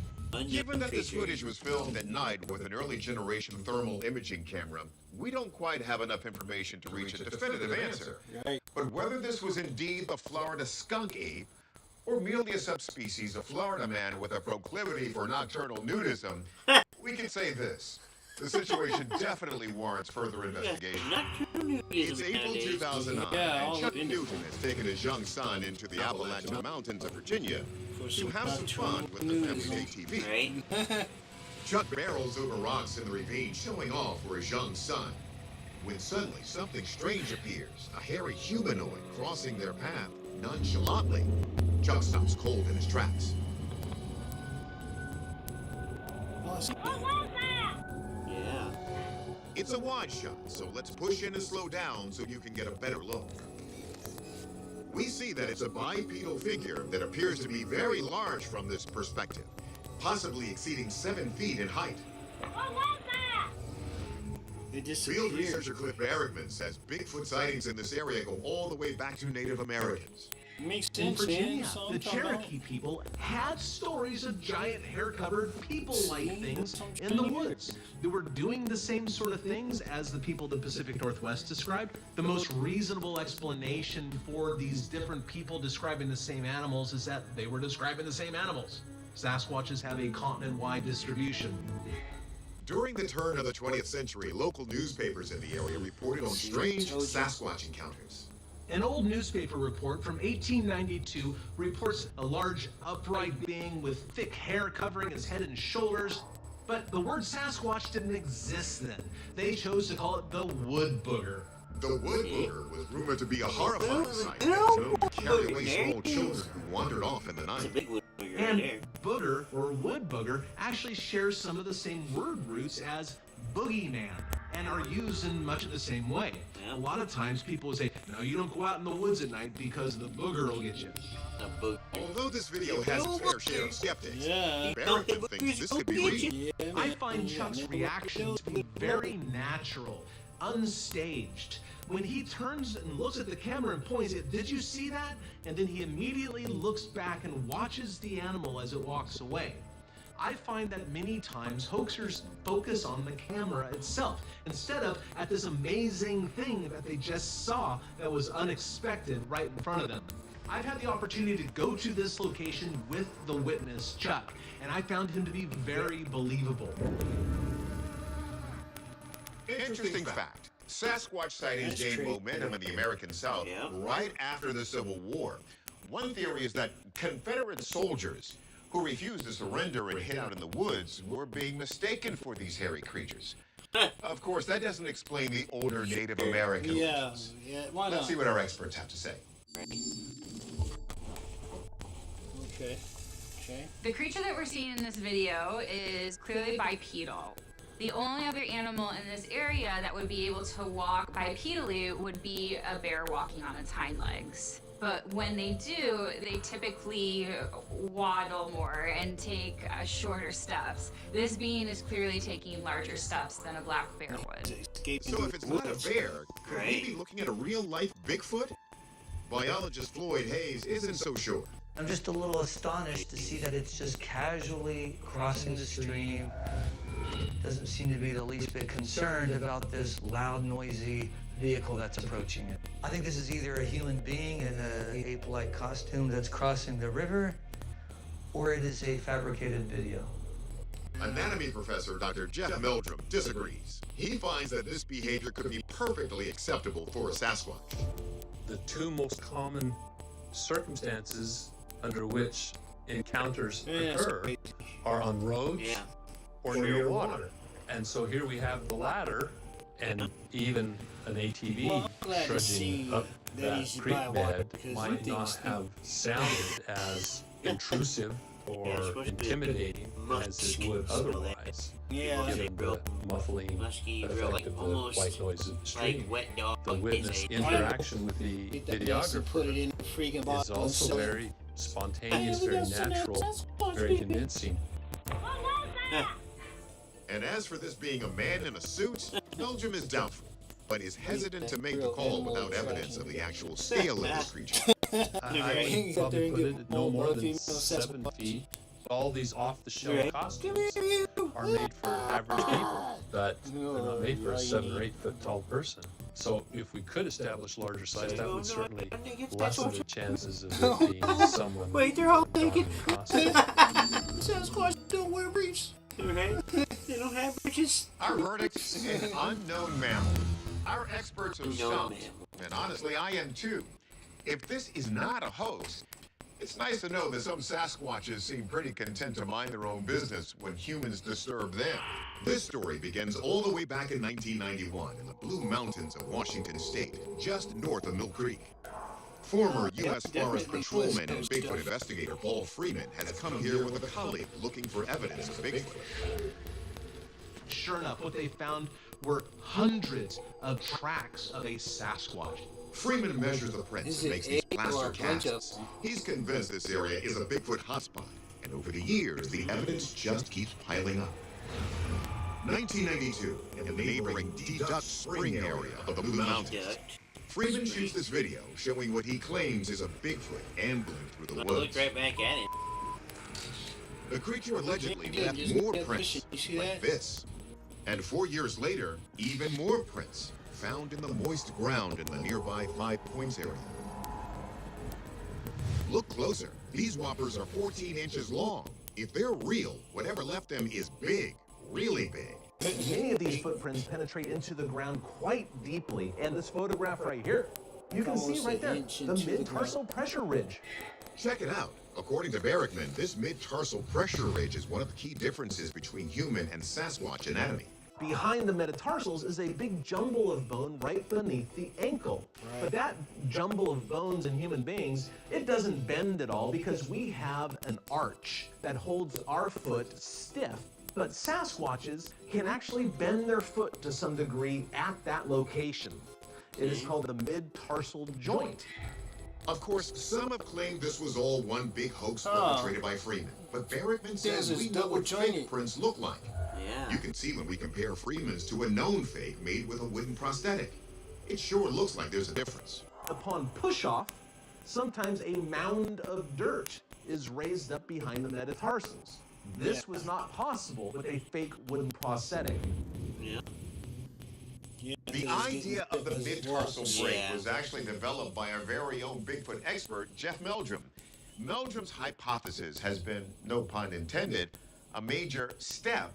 Given that this creature. footage was filmed at night with an early generation thermal imaging camera, we don't quite have enough information to reach a definitive answer. Right. But whether this was indeed the Florida skunk ape, or merely a subspecies of Florida man with a proclivity for nocturnal nudism, we can say this. The situation definitely warrants further investigation. It's April 2009, Yeah, and all Chuck in- Newton has taken his young son into the Appalachian Mountains of Virginia to have some fun with the family ATV. Right? Chuck barrels over rocks in the ravine, showing off for his young son, when suddenly something strange appears, a hairy humanoid crossing their path nonchalantly. Chuck stops cold in his tracks. Yeah. It's a wide shot, so let's push in and slow down so you can get a better look. We see that it's a bipedal figure that appears to be very large from this perspective, possibly exceeding 7 feet in height. It just Field researcher Cliff Berrickman says Bigfoot sightings in this area go all the way back to Native Americans. Makes In sense, Virginia, man. So I'm the talking about- Cherokee people had stories of giant hair-covered people-like things in the woods. They were doing the same sort of things as the people of the Pacific Northwest described. The most reasonable explanation for these different people describing the same animals is that they were describing the same animals. Sasquatches have a continent-wide distribution. During the turn of the 20th century, local newspapers in the area reported on strange Sasquatch encounters. An old newspaper report from 1892 reports a large upright being with thick hair covering his head and shoulders. But the word Sasquatch didn't exist then. They chose to call it the wood booger. The wood booger was rumored to be a horrifying sight that was known to carry away small children who wandered off in the night. And booger, or wood booger, actually shares some of the same word roots as boogeyman and are used in much of the same way. A lot of times people will say, no, you don't go out in the woods at night because the booger will get you. Although this video has its fair share of skeptics, Yeah. Barrington thinks this could be real. I find Chuck's reaction to be very natural, unstaged. When he turns and looks at the camera and points it, did you see that? And then he immediately looks back and watches the animal as it walks away. I find that many times hoaxers focus on the camera itself instead of at this amazing thing that they just saw that was unexpected right in front of them. I've had the opportunity to go to this location with the witness, Chuck, and I found him to be very believable. Interesting fact. Sasquatch sightings gained momentum in the American South right after the Civil War. One theory is that Confederate soldiers who refused to surrender and hid out in the woods were being mistaken for these hairy creatures. Of course, that doesn't explain the older Native American legends. Yeah, why not? Let's see what our experts have to say. Okay. The creature that we're seeing in this video is clearly bipedal. The only other animal in this area that would be able to walk bipedally would be a bear walking on its hind legs. But when they do, they typically waddle more and take shorter steps. This being is clearly taking larger steps than a black bear would. So if it's not a bear, could we be looking at a real-life Bigfoot? Biologist Floyd Hayes isn't so sure. I'm just a little astonished to see that it's just casually crossing the stream. Doesn't seem to be the least bit concerned about this loud, noisy vehicle that's approaching it. I think this is either a human being in an ape-like costume that's crossing the river, or it is a fabricated video. Anatomy professor Dr. Jeff Meldrum disagrees. He finds that this behavior could be perfectly acceptable for a Sasquatch. The two most common circumstances under which encounters occur are on roads or near water. And so here we have the latter, and even an ATV trudging up that creek bed might not have sounded as intrusive or intimidating as it would otherwise, given the muffling effect of the white noise of the stream. The witness interaction with the videographer is also very spontaneous, very natural, very convincing. And as for this being a man in a suit, Meldrum is doubtful, but is hesitant to make the call without evidence of the actual scale of the creature. I would probably put it at no more than 7 feet. All these off-the-shelf costumes are made for average people, but they're not made for a 7 or 8 foot tall person. So if we could establish larger size, that would certainly lessen the chances of it being someone. Wait, they're all naked. Sasquatch don't wear briefs. Okay. They don't have bridges. Our verdict, an unknown mammal. Our experts are stumped, and honestly, I am too. If this is not a hoax, it's nice to know that some Sasquatches seem pretty content to mind their own business when humans disturb them. This story begins all the way back in 1991 in the Blue Mountains of Washington State, just north of Mill Creek. Former U.S. Forest Patrolman and Bigfoot investigator Paul Freeman has come here with a colleague looking for evidence of Bigfoot. Sure enough, what they found were hundreds of tracks of a Sasquatch. Freeman measures the prints and makes these plaster casts. He's convinced this area is a Bigfoot hotspot, and over the years, the evidence just keeps piling up. 1992, in the neighboring Duck Spring area of the Blue Mountains, Freeman shoots this video showing what he claims is a Bigfoot ambling through the I woods. looked right back at it. The creature allegedly left more prints like this. And 4 years later, even more prints found in the moist ground in the nearby Five Points area. Look closer. These whoppers are 14 inches long. If they're real, whatever left them is big, really big. Many of these footprints penetrate into the ground quite deeply, and this photograph right here, you can see right there, the mid-tarsal pressure ridge. Check it out. According to Barrickman, this mid-tarsal pressure ridge is one of the key differences between human and Sasquatch anatomy. Behind the metatarsals is a big jumble of bone right beneath the ankle. But that jumble of bones in human beings, it doesn't bend at all because we have an arch that holds our foot stiff. But Sasquatches can actually bend their foot to some degree at that location. It is called the mid-tarsal joint. Of course, some have claimed this was all one big hoax perpetrated by Freeman. But Barrickman says we know what fake prints look like. Yeah. You can see when we compare Freeman's to a known fake made with a wooden prosthetic. It sure looks like there's a difference. Upon push-off, sometimes a mound of dirt is raised up behind the metatarsals. This was not possible with a fake wooden prosthetic. Yeah. The idea of the mid-tarsal break was actually developed by our very own Bigfoot expert, Jeff Meldrum. Meldrum's hypothesis has been, no pun intended, a major step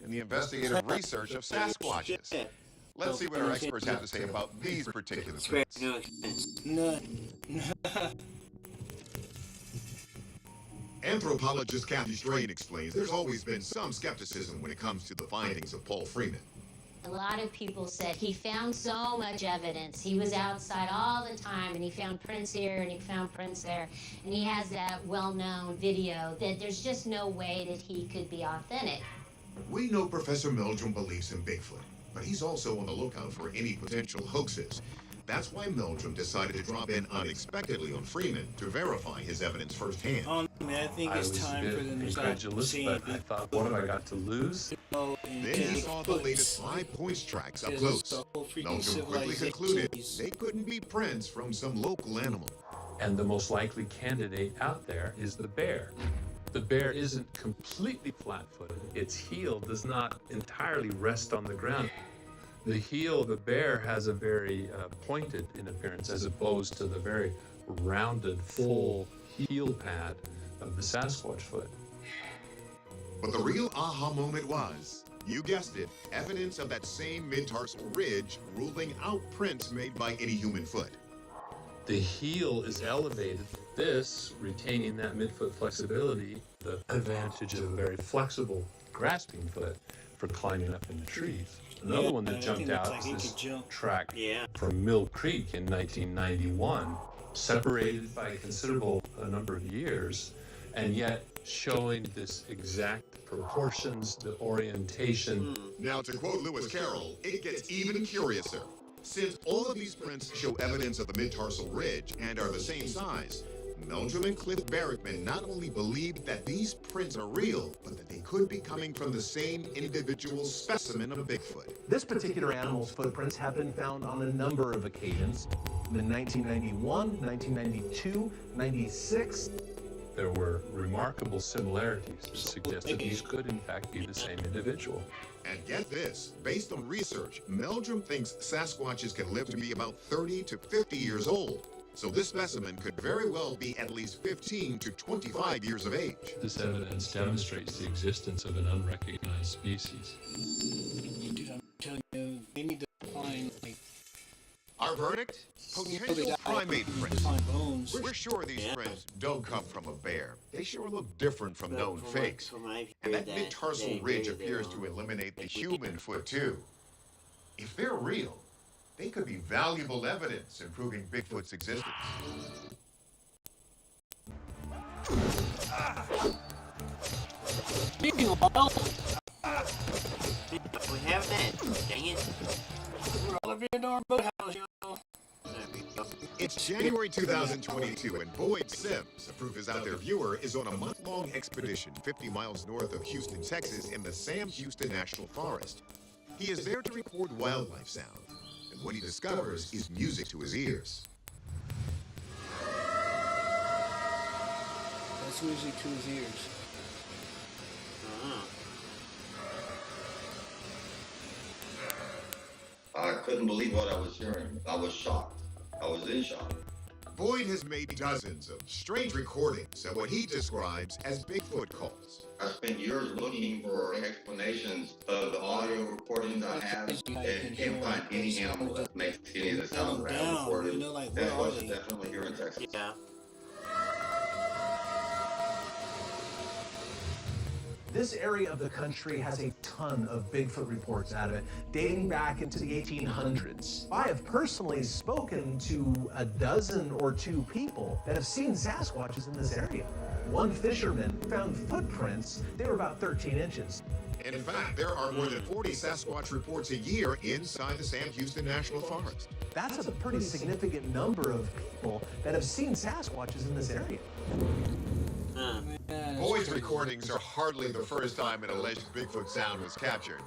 in the investigative research of Sasquatches. Let's see what our experts have to say about these particular prints. Anthropologist Kathy Strain explains there's always been some skepticism when it comes to the findings of Paul Freeman. A lot of people said he found so much evidence. He was outside all the time, and he found prints here, and he found prints there. And he has that well-known video that there's just no way that he could be authentic. We know Professor Meldrum believes in Bigfoot, but he's also on the lookout for any potential hoaxes. That's why Meldrum decided to drop in unexpectedly on Freeman to verify his evidence firsthand. I think it's time for them to start incredulous, seeing but I thought, what have I got to lose? Then he saw the latest 5 Points tracks up close. Meldrum quickly concluded they couldn't be prints from some local animal. And the most likely candidate out there is the bear. The bear isn't completely flat-footed. Its heel does not entirely rest on the ground. The heel of the bear has a very pointed in appearance as opposed to the very rounded, full heel pad of the Sasquatch foot. But the real aha moment was, you guessed it, evidence of that same mid-tarsal ridge ruling out prints made by any human foot. The heel is elevated. This, retaining that midfoot flexibility, the advantage of a very flexible grasping foot for climbing up in the trees. Another one that jumped out is this track from Mill Creek in 1991, separated by a considerable number of years, and yet showing this exact proportions, the orientation. Now, to quote Lewis Carroll, it gets even curiouser. Since all of these prints show evidence of the mid-tarsal ridge and are the same size, Meldrum and Cliff Barrickman not only believed that these prints are real, but that they could be coming from the same individual specimen of Bigfoot. This particular animal's footprints have been found on a number of occasions. In 1991, 1992, 96. There were remarkable similarities that suggested these could in fact be the same individual. And get this, based on research, Meldrum thinks Sasquatches can live to be about 30 to 50 years old. So this specimen could very well be at least 15 to 25 years of age. This evidence demonstrates the existence of an unrecognized species. Dude, I'm telling you, they need to find, like, our verdict? Potential primate prints. We're sure these prints don't come from a bear. They sure look different from known fakes. And that mid-tarsal ridge appears to eliminate the human foot too. If they're real, they could be valuable evidence in proving Bigfoot's existence. We have that. Dang it. We're all up in our boathouse, y'all. It's January 2022, and Boyd Sims, a Proof is Out There viewer, is on a month-long expedition 50 miles north of Houston, Texas, in the Sam Houston National Forest. He is there to record wildlife sound, and what he discovers is music to his ears. That's music to his ears. I couldn't believe what I was hearing. I was shocked. I was in shock. Boyd has made dozens of strange recordings at what he describes as Bigfoot calls. I spent years looking for explanations of the audio recordings I have, and can't find any animal that makes any of the sounds that I have recorded. That was definitely here in Texas. Yeah. This area of the country has a ton of Bigfoot reports out of it, dating back into the 1800s. I have personally spoken to a dozen or two people that have seen Sasquatches in this area. One fisherman found footprints. They were about 13 inches. In fact, there are more than 40 Sasquatch reports a year inside the Sam Houston National Forest. That's a pretty significant number of people that have seen Sasquatches in this area. Boyd's recordings are hardly the first time an alleged Bigfoot sound was captured.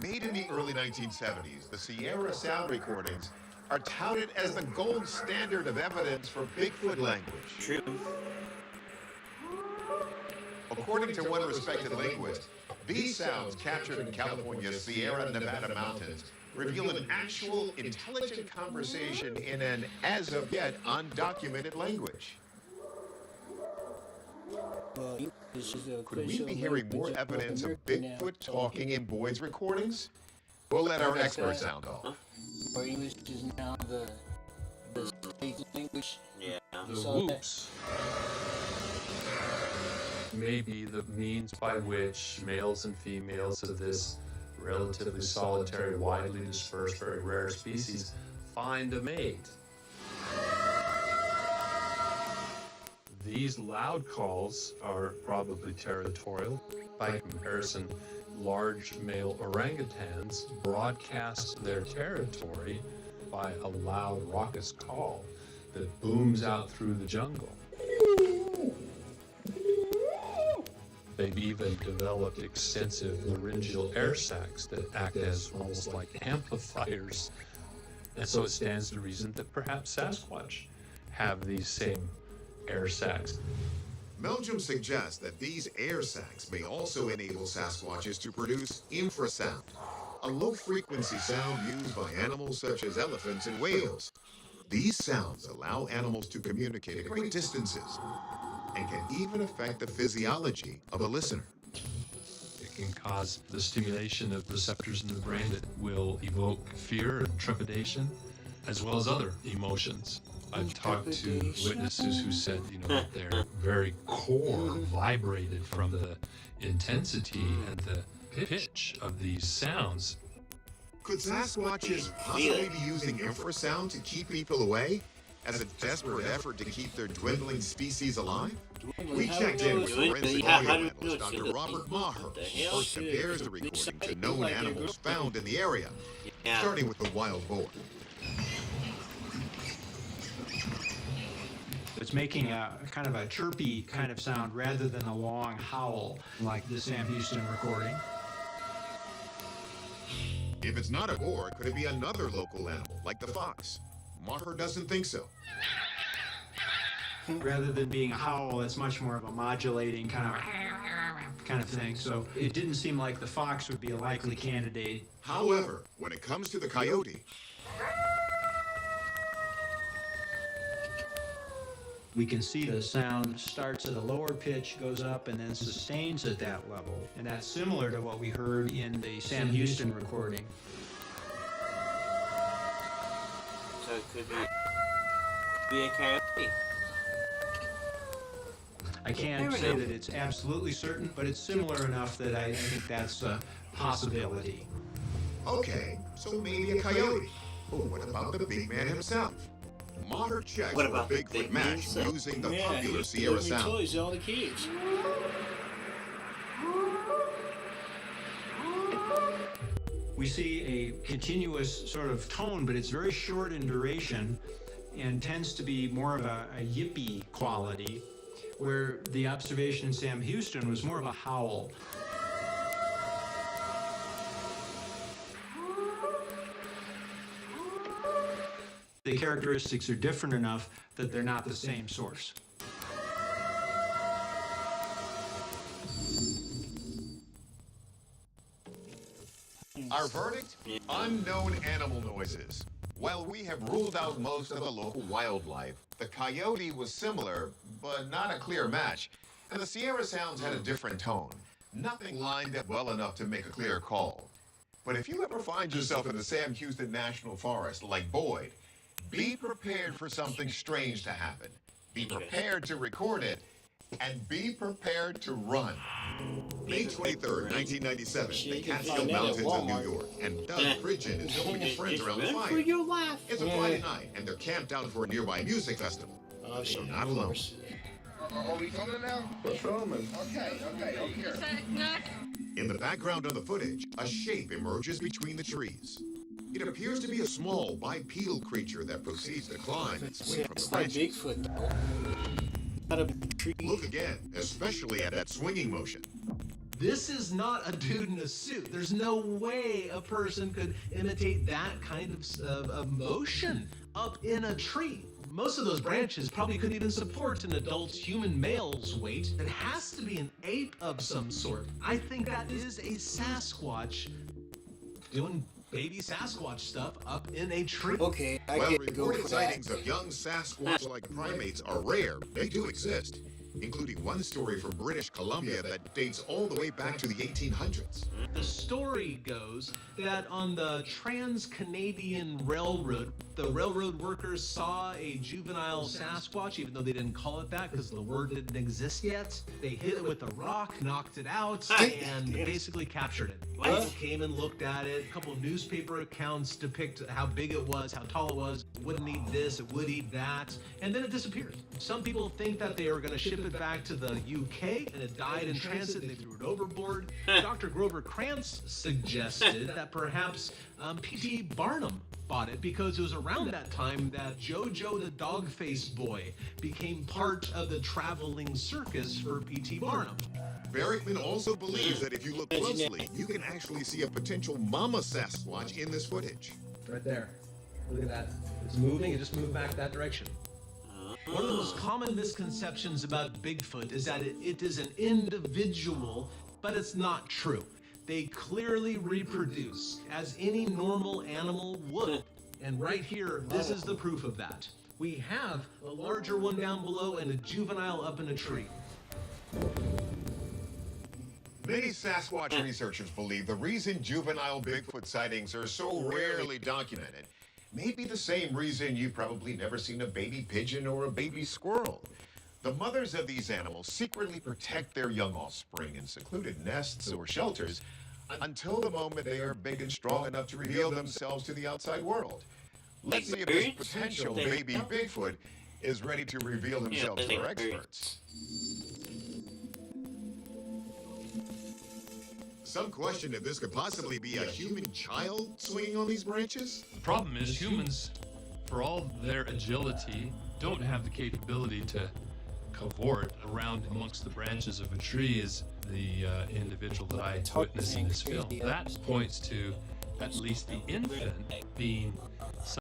Made in the early 1970s, the Sierra sound recordings are touted as the gold standard of evidence for Bigfoot language. True. According to one respected linguist, these sounds captured in California's Sierra Nevada mountains reveal an actual intelligent conversation in an as-of-yet undocumented language. Could we be hearing more evidence of Bigfoot talking in Boyd's recordings? We'll let our experts sound off. Or English is now the state language. Yeah. The whoops may be the means by which males and females of this relatively solitary, widely dispersed, very rare species find a mate. These loud calls are probably territorial. By comparison, large male orangutans broadcast their territory by a loud, raucous call that booms out through the jungle. They've even developed extensive laryngeal air sacs that act as almost like amplifiers. And so it stands to reason that perhaps Sasquatch have these same air sacs. Meldrum suggests that these air sacs may also enable Sasquatches to produce infrasound, a low-frequency sound used by animals such as elephants and whales. These sounds allow animals to communicate at great distances and can even affect the physiology of a listener. It can cause the stimulation of receptors in the brain that will evoke fear and trepidation, as well as other emotions. I've talked to witnesses who said, that their very core vibrated from the intensity and the pitch of these sounds. Could Sasquatches possibly be using infrasound to keep people away as a desperate effort to keep their dwindling species alive? We checked in with forensic audio analyst Dr. Robert Maher, who first compares the recording to known animals found in the area, starting with the wild boar. It's making a kind of a chirpy kind of sound rather than a long howl like the Sam Houston recording. If it's not a boar, could it be another local animal, like the fox? Maher doesn't think so. Rather than being a howl, it's much more of a modulating kind of thing. So it didn't seem like the fox would be a likely candidate. However, when it comes to the coyote, we can see the sound starts at a lower pitch, goes up, and then sustains at that level. And that's similar to what we heard in the Sam Houston recording. So it could be a coyote. I can't say that it's absolutely certain, but it's similar enough that I think that's a possibility. okay, so maybe a coyote. But what about the big man himself? Maher checks for a Bigfoot match using the popular Sierra Sound. Toys to all the kids. We see a continuous sort of tone, but it's very short in duration and tends to be more of a yippy quality, where the observation in Sam Houston was more of a howl. The characteristics are different enough that they're not the same source. Our verdict? Unknown animal noises. While we have ruled out most of the local wildlife, the coyote was similar, but not a clear match, and the Sierra Sounds had a different tone. Nothing lined up well enough to make a clear call. But if you ever find yourself in the Sam Houston National Forest, like Boyd, be prepared for something strange to happen. Be prepared to record it, and be prepared to run. May 23rd, 1997, the Catskill Mountains in New York, and Doug Pridgeon is filming his friends around the fire. It's a Friday night, and they're camped out for a nearby music festival. So not alone. Are we filming now? We're filming. Okay, here. In the background of the footage, a shape emerges between the trees. It appears to be a small bipedal creature that proceeds to climb and swing from the branches. Bigfoot, though. Look again, especially at that swinging motion. This is not a dude in a suit. There's no way a person could imitate that kind of motion up in a tree. Most of those branches probably couldn't even support an adult human male's weight. It has to be an ape of some sort. I think that is a Sasquatch doing baby Sasquatch stuff up in a tree. Okay, While reported sightings of young Sasquatch-like primates are rare, they do exist, including one story from British Columbia that dates all the way back to the 1800s. The story goes that on the Trans-Canadian Railroad, the railroad workers saw a juvenile Sasquatch, even though they didn't call it that because the word didn't exist yet. They hit it with a rock, knocked it out, and basically captured it. People came and looked at it. A couple of newspaper accounts depict how big it was, how tall it was. It wouldn't eat this, it would eat that, and then it disappeared. Some people think that they were going to ship it back to the UK, and it died in transit. They threw it overboard. Dr. Grover Krantz suggested that perhaps P.T. Barnum bought it because it was around that time that Jojo the Dog-Faced Boy became part of the traveling circus for P.T. Barnum. Barrickman also believes that if you look closely, you can actually see a potential mama Sasquatch in this footage. Right there. Look at that. It's moving. It just moved back that direction. One of the most common misconceptions about Bigfoot is that it is an individual, but it's not true. They clearly reproduce, as any normal animal would. And right here, this is the proof of that. We have a larger one down below and a juvenile up in a tree. Many Sasquatch researchers believe the reason juvenile Bigfoot sightings are so rarely documented may be the same reason you've probably never seen a baby pigeon or a baby squirrel. The mothers of these animals secretly protect their young offspring in secluded nests or shelters until the moment they are big and strong enough to reveal themselves to the outside world. Let's see if this potential baby Bigfoot is ready to reveal himself to our experts. Some question if this could possibly be a human child swinging on these branches? The problem is humans, for all their agility, don't have the capability to cavort around amongst the branches of a tree as the individual that I witnessed in this film. That points to at least the infant being